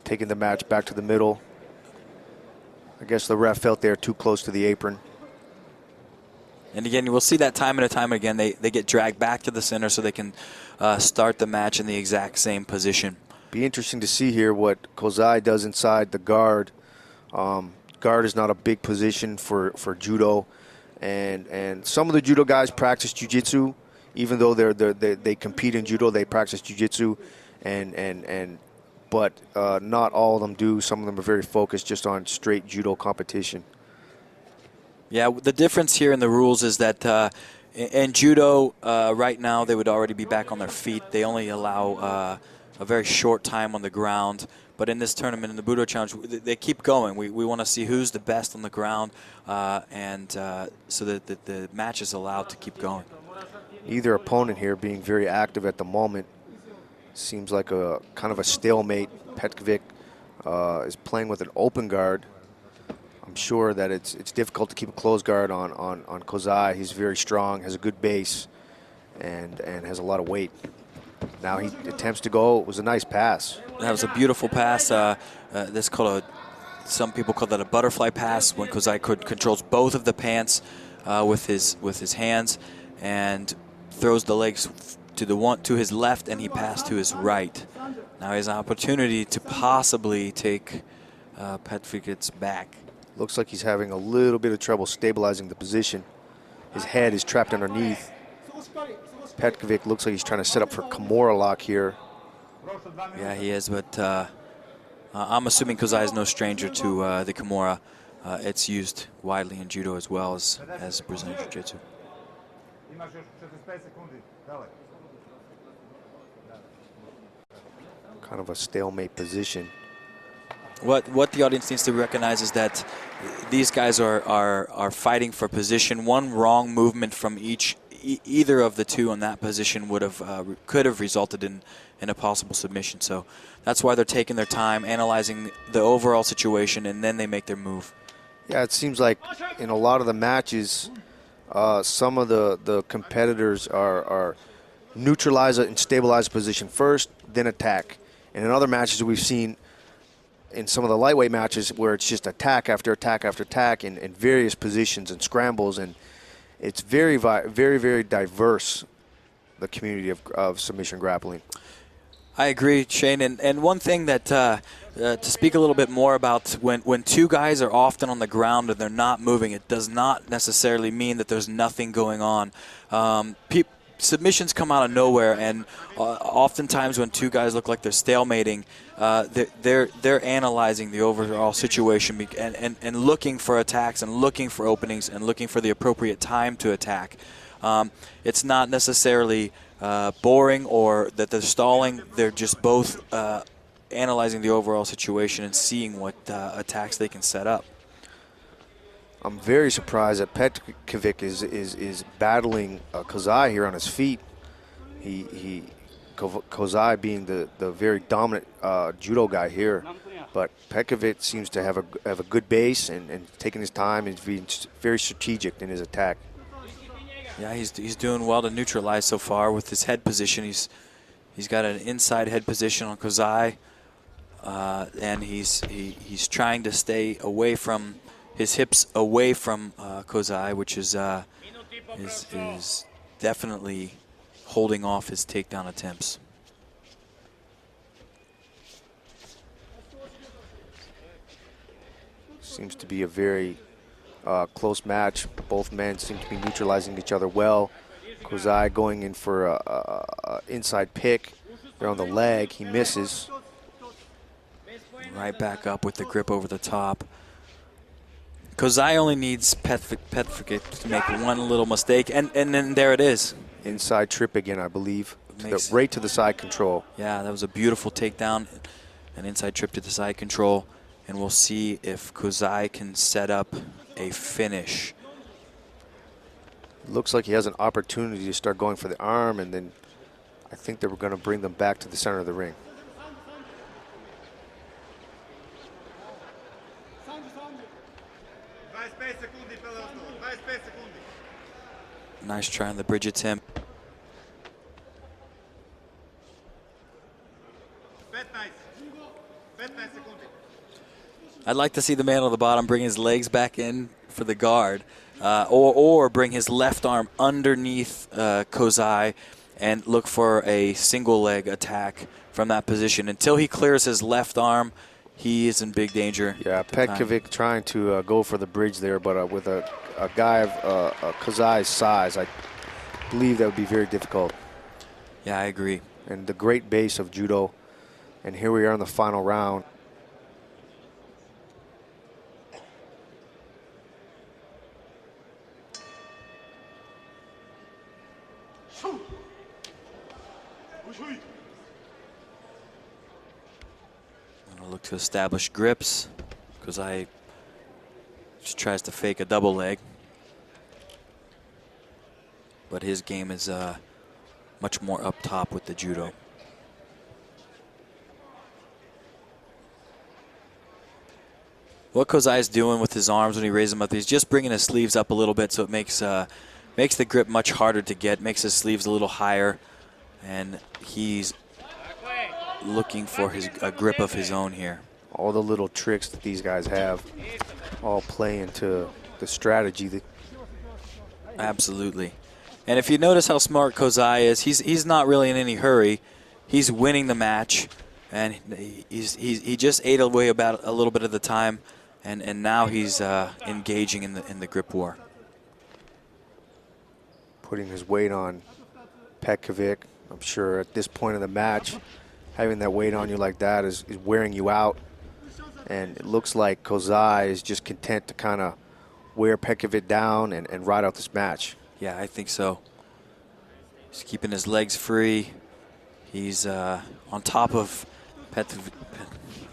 taking the match back to the middle. I guess the ref felt they're too close to the apron. And again, we'll see that time and time again. They get dragged back to the center so they can start the match in the exact same position. Be interesting to see here what Kozai does inside the guard. Guard is not a big position for judo, and some of the judo guys practice jiu-jitsu. Even though they compete in judo, they practice jiu-jitsu, but not all of them do. Some of them are very focused just on straight judo competition. Yeah, the difference here in the rules is that in judo, right now, they would already be back on their feet. They only allow a very short time on the ground. But in this tournament, in the Budo Challenge, they keep going. We want to see who's the best on the ground, so that the match is allowed to keep going. Either opponent here being very active at the moment. Seems like a kind of a stalemate. Petkovic is playing with an open guard. I'm sure that it's difficult to keep a closed guard on Kozai. He's very strong, has a good base, and has a lot of weight. Now he attempts to go. It was a nice pass. That was a beautiful pass. Some people call that a butterfly pass, when Kozai controls both of the pants with his hands and throws the legs to his left, and he passed to his right. Now he has an opportunity to possibly take Petkovic's back. Looks like he's having a little bit of trouble stabilizing the position. His head is trapped underneath. Petkovic looks like he's trying to set up for Kimura lock here. Yeah, he is, but I'm assuming Kozai is no stranger to the Kimura. It's used widely in judo as well as Brazilian Jiu-Jitsu. Kind of a stalemate position. What the audience needs to recognize is that these guys are fighting for position. One wrong movement from each either of the two in that position could have resulted in a possible submission. So that's why they're taking their time, analyzing the overall situation, and then they make their move. Yeah, it seems like in a lot of the matches, some of the competitors are neutralize and stabilize position first, then attack. And in other matches we've seen in some of the lightweight matches where it's just attack after attack after attack in various positions and scrambles, and it's very, very diverse, the community of submission grappling. I agree, Shane. And one thing that to speak a little bit more about, when two guys are often on the ground and they're not moving, it does not necessarily mean that there's nothing going on. Submissions come out of nowhere, and oftentimes when two guys look like they're stalemating, they're analyzing the overall situation and looking for attacks and looking for openings and looking for the appropriate time to attack. It's not necessarily boring or that they're stalling. They're just both analyzing the overall situation and seeing what attacks they can set up. I'm very surprised that Petkovic is battling Kozai here on his feet. Kozai being the very dominant judo guy here, but Petkovic seems to have a good base and taking his time and being very strategic in his attack. Yeah, he's doing well to neutralize so far with his head position. He's got an inside head position on Kozai, and he's trying to stay away from his hips away from Kozai, which is definitely holding off his takedown attempts. Seems to be a very close match. Both men seem to be neutralizing each other well. Kozai going in for a inside pick. They're on the leg. He misses. Right back up with the grip over the top. Kozai only needs Petkovic to make one little mistake, and then there it is. Inside trip again, I believe. Right to the side control. Yeah, that was a beautiful takedown. An inside trip to the side control. And we'll see if Kozai can set up a finish. Looks like he has an opportunity to start going for the arm, and then I think they were going to bring them back to the center of the ring. Nice try on the bridge attempt. I'd like to see the man on the bottom bring his legs back in for the guard, or bring his left arm underneath Kozai and look for a single leg attack from that position. Until he clears his left arm, he is in big danger. Yeah, Petkovic trying to go for the bridge there, but with a guy of Kozai's size, I believe that would be very difficult. Yeah, I agree. And the great base of judo. And here we are in the final round. I'll look to establish grips, because I just tries to fake a double leg. But his game is much more up top with the judo. What Kozai is doing with his arms when he raises them up, he's just bringing his sleeves up a little bit, so it makes the grip much harder to get, makes his sleeves a little higher, and he's looking for a grip of his own here. All the little tricks that these guys have all play into the strategy. Absolutely. And if you notice how smart Kozai is, he's not really in any hurry. He's winning the match, and he just ate away about a little bit of the time, and now he's engaging in the grip war. Putting his weight on Petkovic. I'm sure at this point in the match, having that weight on you like that is wearing you out. And it looks like Kozai is just content to kind of wear Petkovic down and ride out this match. Yeah, I think so. He's keeping his legs free. He's on top of Petkovic.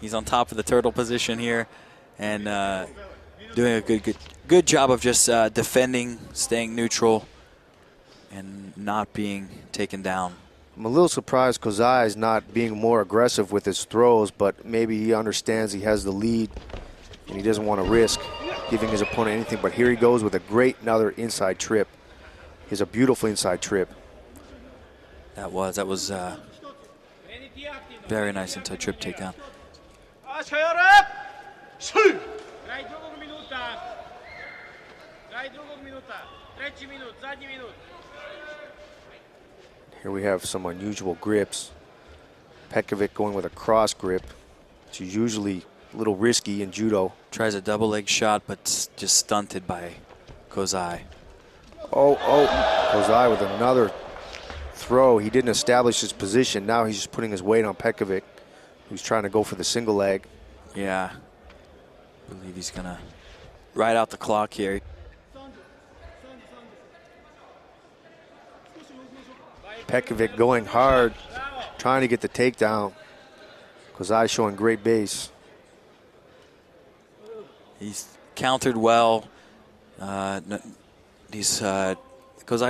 He's on top of the turtle position here, and doing a good job of just defending, staying neutral. and not being taken down. I'm a little surprised Kozai is not being more aggressive with his throws, but maybe he understands he has the lead and he doesn't want to risk giving his opponent anything. But here he goes with a great another inside trip. He's a beautiful inside trip. That was very nice inside trip takedown. Here we have some unusual grips. Pekovic going with a cross grip, which is usually a little risky in judo. Tries a double leg shot, but just stunted by Kozai. Oh, Kozai with another throw. He didn't establish his position. Now he's just putting his weight on Pekovic, who's trying to go for the single leg. Yeah, I believe he's gonna ride out the clock here. Pekovic going hard, trying to get the takedown. Kozai showing great base. He's countered well. Kozai's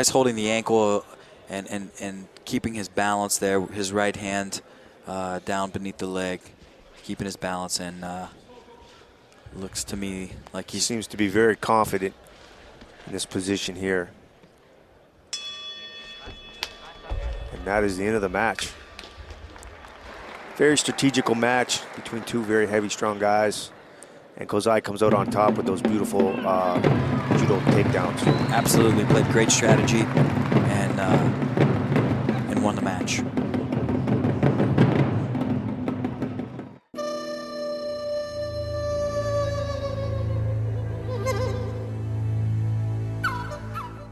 holding the ankle and keeping his balance there. His right hand down beneath the leg, keeping his balance, and looks to me like he seems to be very confident in this position here. And that is the end of the match. Very strategical match between two very heavy, strong guys. And Kozai comes out on top with those beautiful judo takedowns. Absolutely, played great strategy and won the match.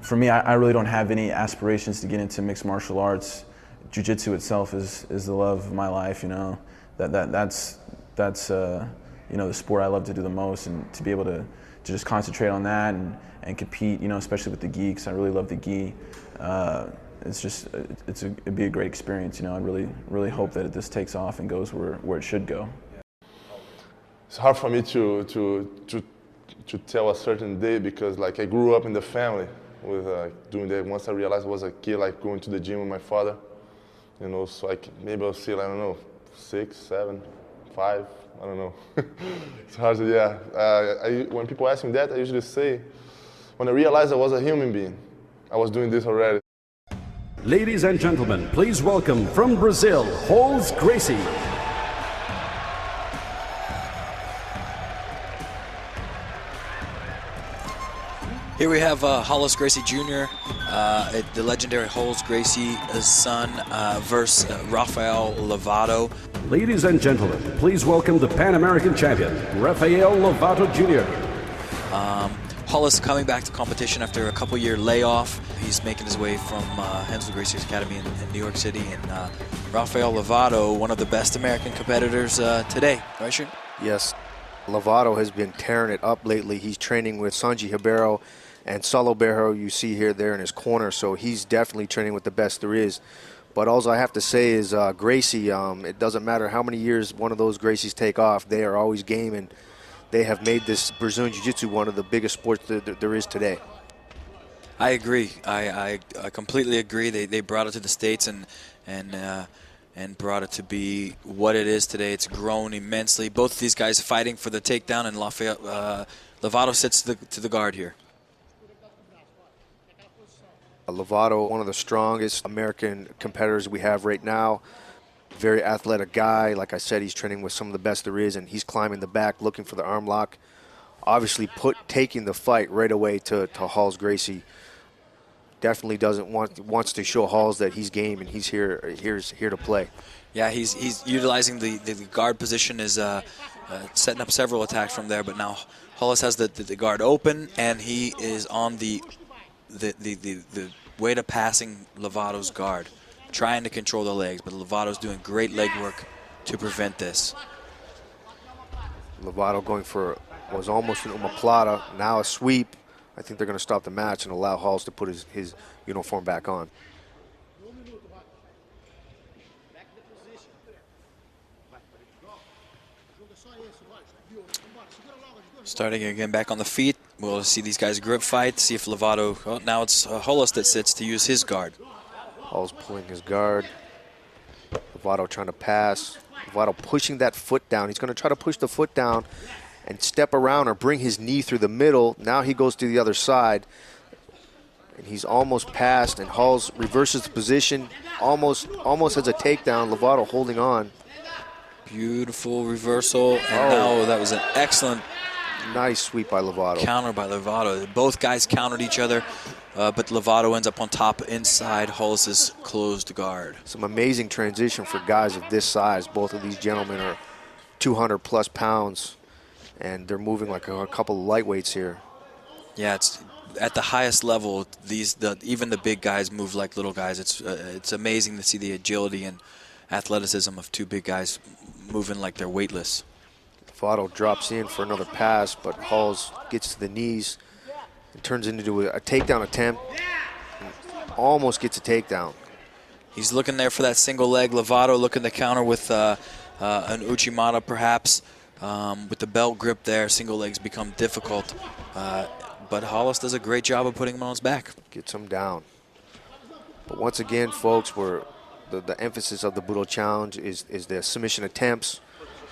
For me, I really don't have any aspirations to get into mixed martial arts. Jiu-jitsu itself is the love of my life, you know. That's you know, the sport I love to do the most, and to be able to just concentrate on that and compete, you know, especially with the gi, because I really love the gi. It'd be a great experience, you know. I really hope that this takes off and goes where it should go. It's hard for me to tell a certain day, because like I grew up in the family with doing that. Once I realized I was a kid, like going to the gym with my father, you know, so maybe I'll see, I don't know, 6, 7, 5, I don't know. It's hard to, yeah. When people ask me that, I usually say, when I realized I was a human being, I was doing this already. Ladies and gentlemen, please welcome from Brazil, Holz Gracie. Here we have Hollis Gracie Jr., the legendary Hollis Gracie's son, versus Rafael Lovato. Ladies and gentlemen, please welcome the Pan American champion, Rafael Lovato Jr. Hollis coming back to competition after a couple-year layoff. He's making his way from Hensel Gracie's Academy in New York City. And Rafael Lovato, one of the best American competitors today, right, Shun? Yes, Lovato has been tearing it up lately. He's training with Sanji Ribeiro and Saulo Berro, you see here there in his corner, so he's definitely training with the best there is. But all I have to say is Gracie, it doesn't matter how many years one of those Gracies take off, they are always game, and they have made this Brazilian Jiu-Jitsu one of the biggest sports that there is today. I agree. I completely agree. They brought it to the States and brought it to be what it is today. It's grown immensely. Both of these guys fighting for the takedown, and Lovato sits to the guard here. Lovato, one of the strongest American competitors we have right now. Very athletic guy. Like I said, he's training with some of the best there is, and he's climbing the back, looking for the arm lock. Obviously taking the fight right away to Hollis Gracie. Definitely wants to show Halls that he's game and he's here to play. Yeah, he's utilizing the guard position, is setting up several attacks from there, but now Hollis has the guard open, and he is on the way to passing Lovato's guard, trying to control the legs, but Lovato's doing great leg work to prevent this. Lovato going for what was almost an omoplata, now a sweep. I think they're going to stop the match and allow Halls to put his uniform back on. Starting again back on the feet. We'll see these guys grip fight, see if Lovato, well, now it's Hollis that sits to use his guard. Hall's pulling his guard. Lovato trying to pass. Lovato pushing that foot down. He's going to try to push the foot down and step around or bring his knee through the middle. Now he goes to the other side. And he's almost passed, and Halls reverses the position, almost has a takedown. Lovato holding on. Beautiful reversal, and now that was an excellent nice sweep by Lovato. Counter by Lovato. Both guys countered each other, but Lovato ends up on top inside Hollis's closed guard. Some amazing transition for guys of this size. Both of these gentlemen are 200-plus pounds, and they're moving like a couple of lightweights here. Yeah, it's at the highest level. Even the big guys move like little guys. It's amazing to see the agility and athleticism of two big guys moving like they're weightless. Lovato drops in for another pass, but Halls gets to the knees and turns into a takedown attempt. Almost gets a takedown. He's looking there for that single leg. Lovato looking to counter with an Uchimata perhaps. With the belt grip there, single legs become difficult. But Hollis does a great job of putting him on his back. Gets him down. But once again, folks, the emphasis of the Budo Challenge is the submission attempts.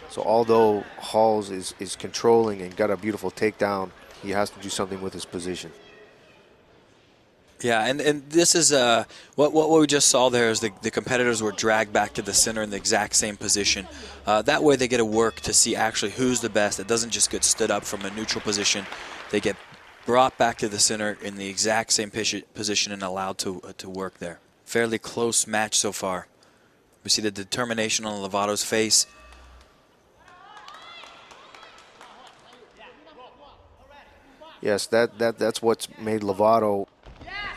So although Halls is controlling and got a beautiful takedown, he has to do something with his position. Yeah, and this is what we just saw there is the competitors were dragged back to the center in the exact same position. That way they get to work to see actually who's the best. It doesn't just get stood up from a neutral position. They get brought back to the center in the exact same position and allowed to work there. Fairly close match so far. We see the determination on Lovato's face. Yes, that's what's made Lovato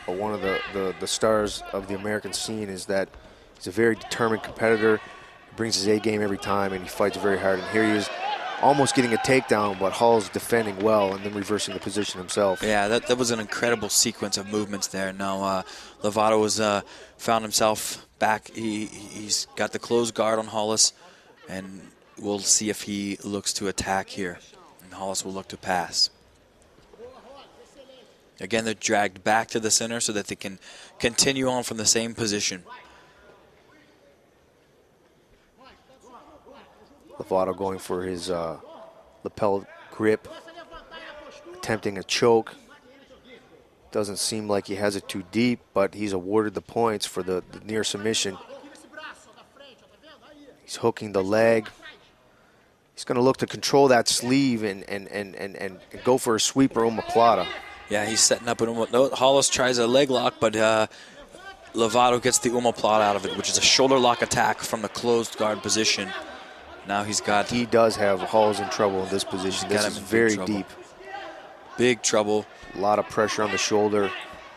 one of the stars of the American scene, is that he's a very determined competitor. He brings his A game every time, and he fights very hard. And here he is almost getting a takedown, but Hall's defending well and then reversing the position himself. Yeah, that was an incredible sequence of movements there. Now Lovato was found himself back. He's got the closed guard on Hollis, and we'll see if he looks to attack here. And Hollis will look to pass. Again, they're dragged back to the center so that they can continue on from the same position. Lovato going for his lapel grip, attempting a choke. Doesn't seem like he has it too deep, but he's awarded the points for the near submission. He's hooking the leg. He's going to look to control that sleeve and go for a sweeper omoplata. Yeah, he's setting up an omoplata. Hollis tries a leg lock, but Lovato gets the omoplata out of it, which is a shoulder lock attack from the closed guard position. Now he does have Halls in trouble in this position. This is very deep. Big trouble. A lot of pressure on the shoulder.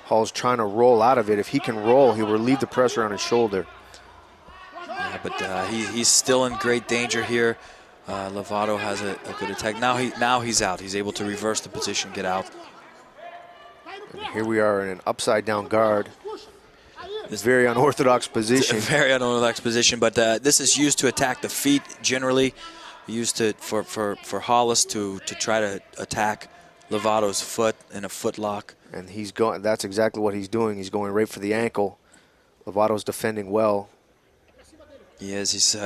Hall's trying to roll out of it. If he can roll, he'll relieve the pressure on his shoulder. Yeah, but he's still in great danger here. Lovato has a good attack. Now he's out. He's able to reverse the position, get out. And here we are in an upside down guard. This very unorthodox position. It's a very unorthodox position, but this is used to attack the feet generally. Used to for Hollis to try to attack Lovato's foot in a foot lock. And he's going. That's exactly what he's doing. He's going right for the ankle. Lovato's defending well. He is.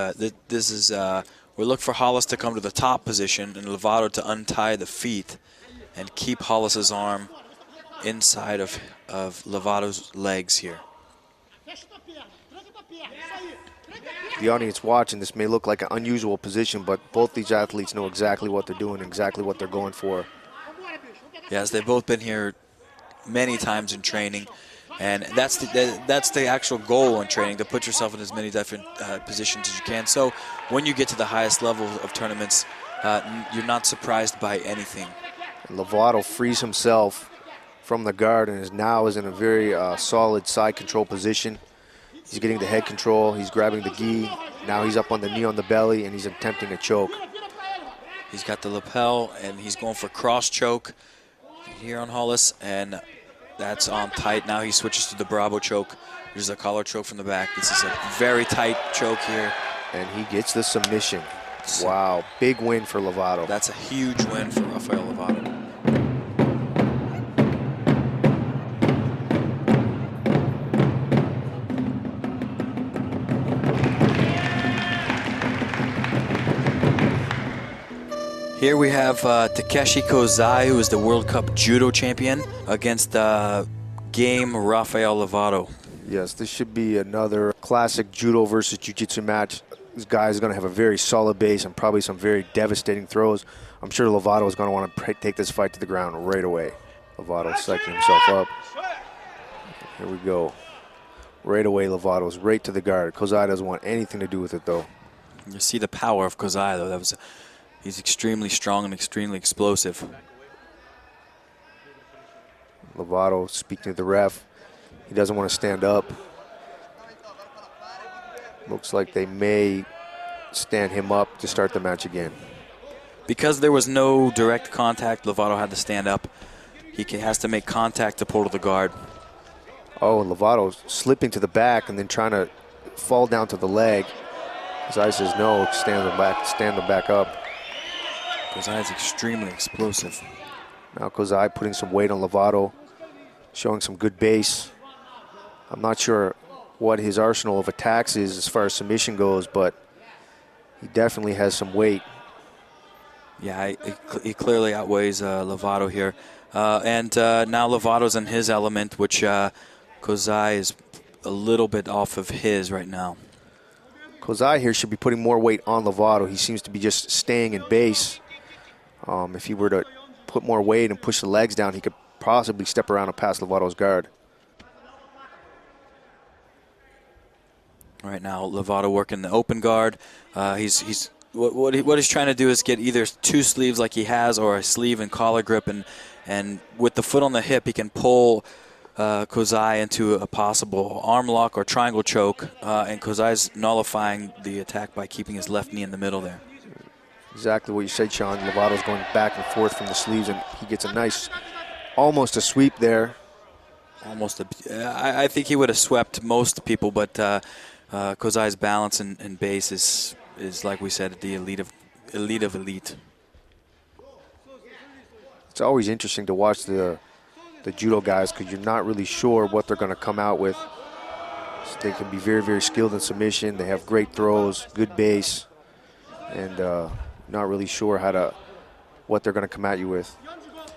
We look for Hollis to come to the top position and Lovato to untie the feet and keep Hollis's arm inside of Lovato's legs here. The audience watching this may look like an unusual position, but both these athletes know exactly what they're doing, exactly what they're going for. Yes, they've both been here many times in training, and that's the actual goal in training, to put yourself in as many different positions as you can. So when you get to the highest level of tournaments, you're not surprised by anything. And Lovato frees himself from the guard and is in a very solid side control position. He's getting the head control. He's grabbing the gi. Now he's up on the knee on the belly, and he's attempting a choke. He's got the lapel, and he's going for cross choke here on Hollis, and that's on tight. Now he switches to the Bravo choke. There's a collar choke from the back. This is a very tight choke here. And he gets the submission. Wow, big win for Lovato. That's a huge win for Rafael Lovato. Here we have Takeshi Kozai, who is the World Cup Judo champion, against game Rafael Lovato. Yes, this should be another classic Judo versus Jiu-Jitsu match. This guy is going to have a very solid base and probably some very devastating throws. I'm sure Lovato is going to want to take this fight to the ground right away. Lovato psyching himself up. Here we go. Right away, Lovato's right to the guard. Kozai doesn't want anything to do with it, though. You see the power of Kozai, though. He's extremely strong and extremely explosive. Lovato speaking to the ref. He doesn't want to stand up. Looks like they may stand him up to start the match again. Because there was no direct contact, Lovato had to stand up. He has to make contact to pull to the guard. Oh, and Lovato's slipping to the back and then trying to fall down to the leg. Kozai says no, stand them back up. Kozai is extremely explosive. Now Kozai putting some weight on Lovato, showing some good base. I'm not sure what his arsenal of attacks is as far as submission goes, but he definitely has some weight. Yeah, he clearly outweighs Lovato here. And now Lovato's in his element, which Kozai is a little bit off of his right now. Kozai here should be putting more weight on Lovato. He seems to be just staying in base. If he were to put more weight and push the legs down, he could possibly step around and pass Lovato's guard. Right now, Lovato working the open guard. What he's trying to do is get either two sleeves like he has, or a sleeve and collar grip, and with the foot on the hip, he can pull Kozai into a possible arm lock or triangle choke, and Kozai's nullifying the attack by keeping his left knee in the middle there. Exactly what you said, Sean. Lovato's going back and forth from the sleeves, and he gets a nice, almost a sweep there. I think he would have swept most people, but Kozai's balance and base is like we said, at the elite of elite. It's always interesting to watch the judo guys because you're not really sure what they're going to come out with. So they can be very, very skilled in submission. They have great throws, good base, and not really sure what they're going to come at you with.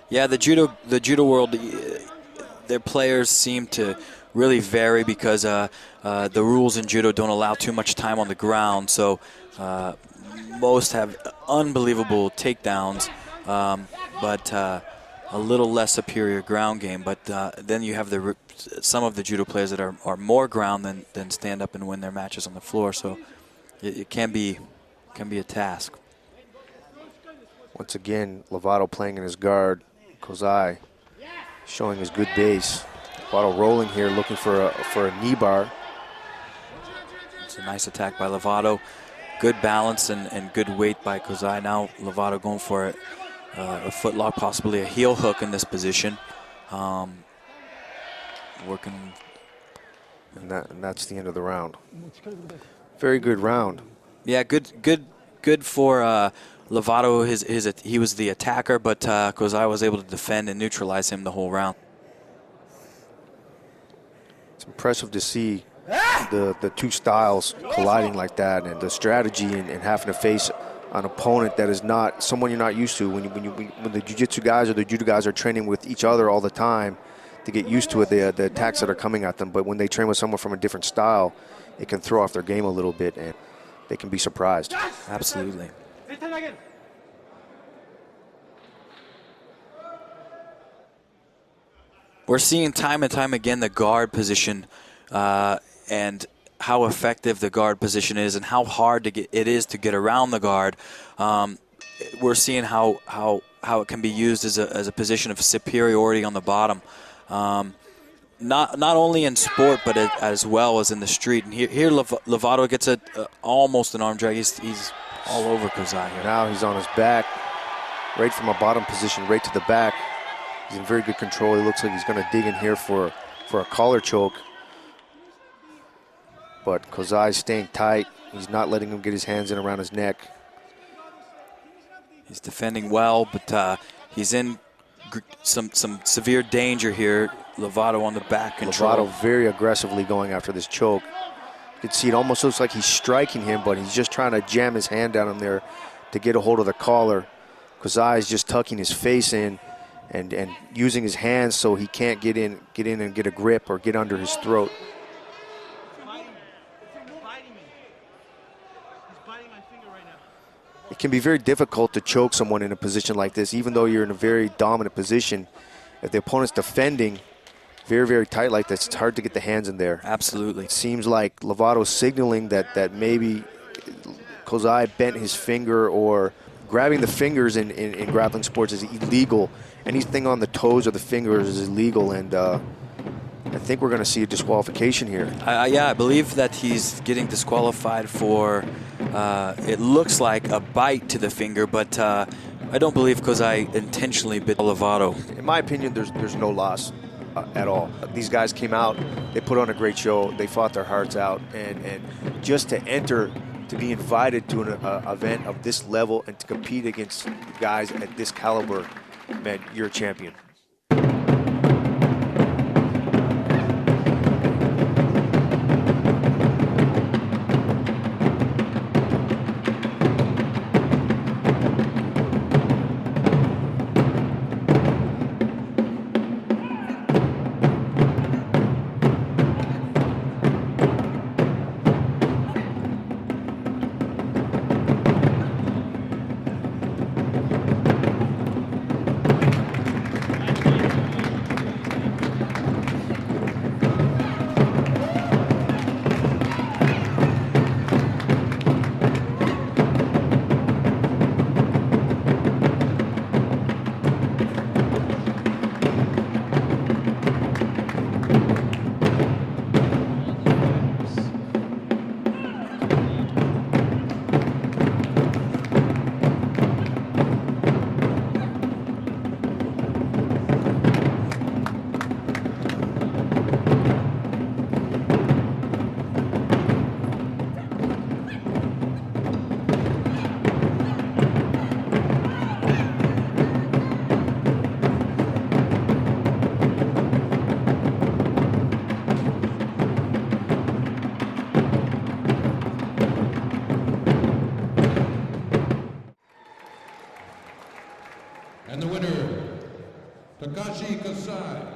Yeah, the judo world, their players seem to really vary because the rules in judo don't allow too much time on the ground. So most have unbelievable takedowns, but a little less superior ground game. But then you have some of the judo players that are more ground than stand up and win their matches on the floor. So it can be a task. Once again, Lovato playing in his guard. Kozai showing his good base. Lovato rolling here, looking for a knee bar. It's a nice attack by Lovato. Good balance and good weight by Kozai. Now Lovato going for a footlock, possibly a heel hook in this position. Working. And that's the end of the round. Very good round. Yeah, good for Lovato. He was the attacker, but Kozai was able to defend and neutralize him the whole round. It's impressive to see the two styles colliding like that, and the strategy and having to face an opponent that is not someone you're not used to. When the jiu-jitsu guys or the judo guys are training with each other all the time to get used to it, the attacks that are coming at them. But when they train with someone from a different style, it can throw off their game a little bit, and they can be surprised. Absolutely. We're seeing time and time again the guard position and how effective the guard position is and how hard it is to get around the guard. We're seeing how it can be used as a position of superiority on the bottom. Not only in sport, but as well as in the street. And here Lovato gets almost an arm drag. He's all over Kozai here. Now he's on his back, right from a bottom position, right to the back. He's in very good control. He looks like he's going to dig in here for a collar choke. But Kozai's staying tight. He's not letting him get his hands in around his neck. He's defending well, but he's in some severe danger here. Lovato on the back control. Lovato very aggressively going after this choke. You can see it almost looks like he's striking him, but he's just trying to jam his hand down in there to get a hold of the collar. Kozai is just tucking his face in and using his hands so he can't get in and get a grip or get under his throat. It can be very difficult to choke someone in a position like this, even though you're in a very dominant position. If the opponent's defending very, very tight like this, it's hard to get the hands in there. Absolutely. It seems like Lovato's signaling that maybe Kozai bent his finger, or grabbing the fingers in grappling sports is illegal. Anything on the toes or the fingers is illegal, and I think we're going to see a disqualification here. Yeah, I believe that he's getting disqualified for, it looks like a bite to the finger, but I don't believe Kozai intentionally bit Lovato. In my opinion, there's no loss at all. These guys came out, they put on a great show, they fought their hearts out, and just to enter, to be invited to an event of this level and to compete against guys at this caliber, man, you're a champion. And the winner, Takashi Kasai.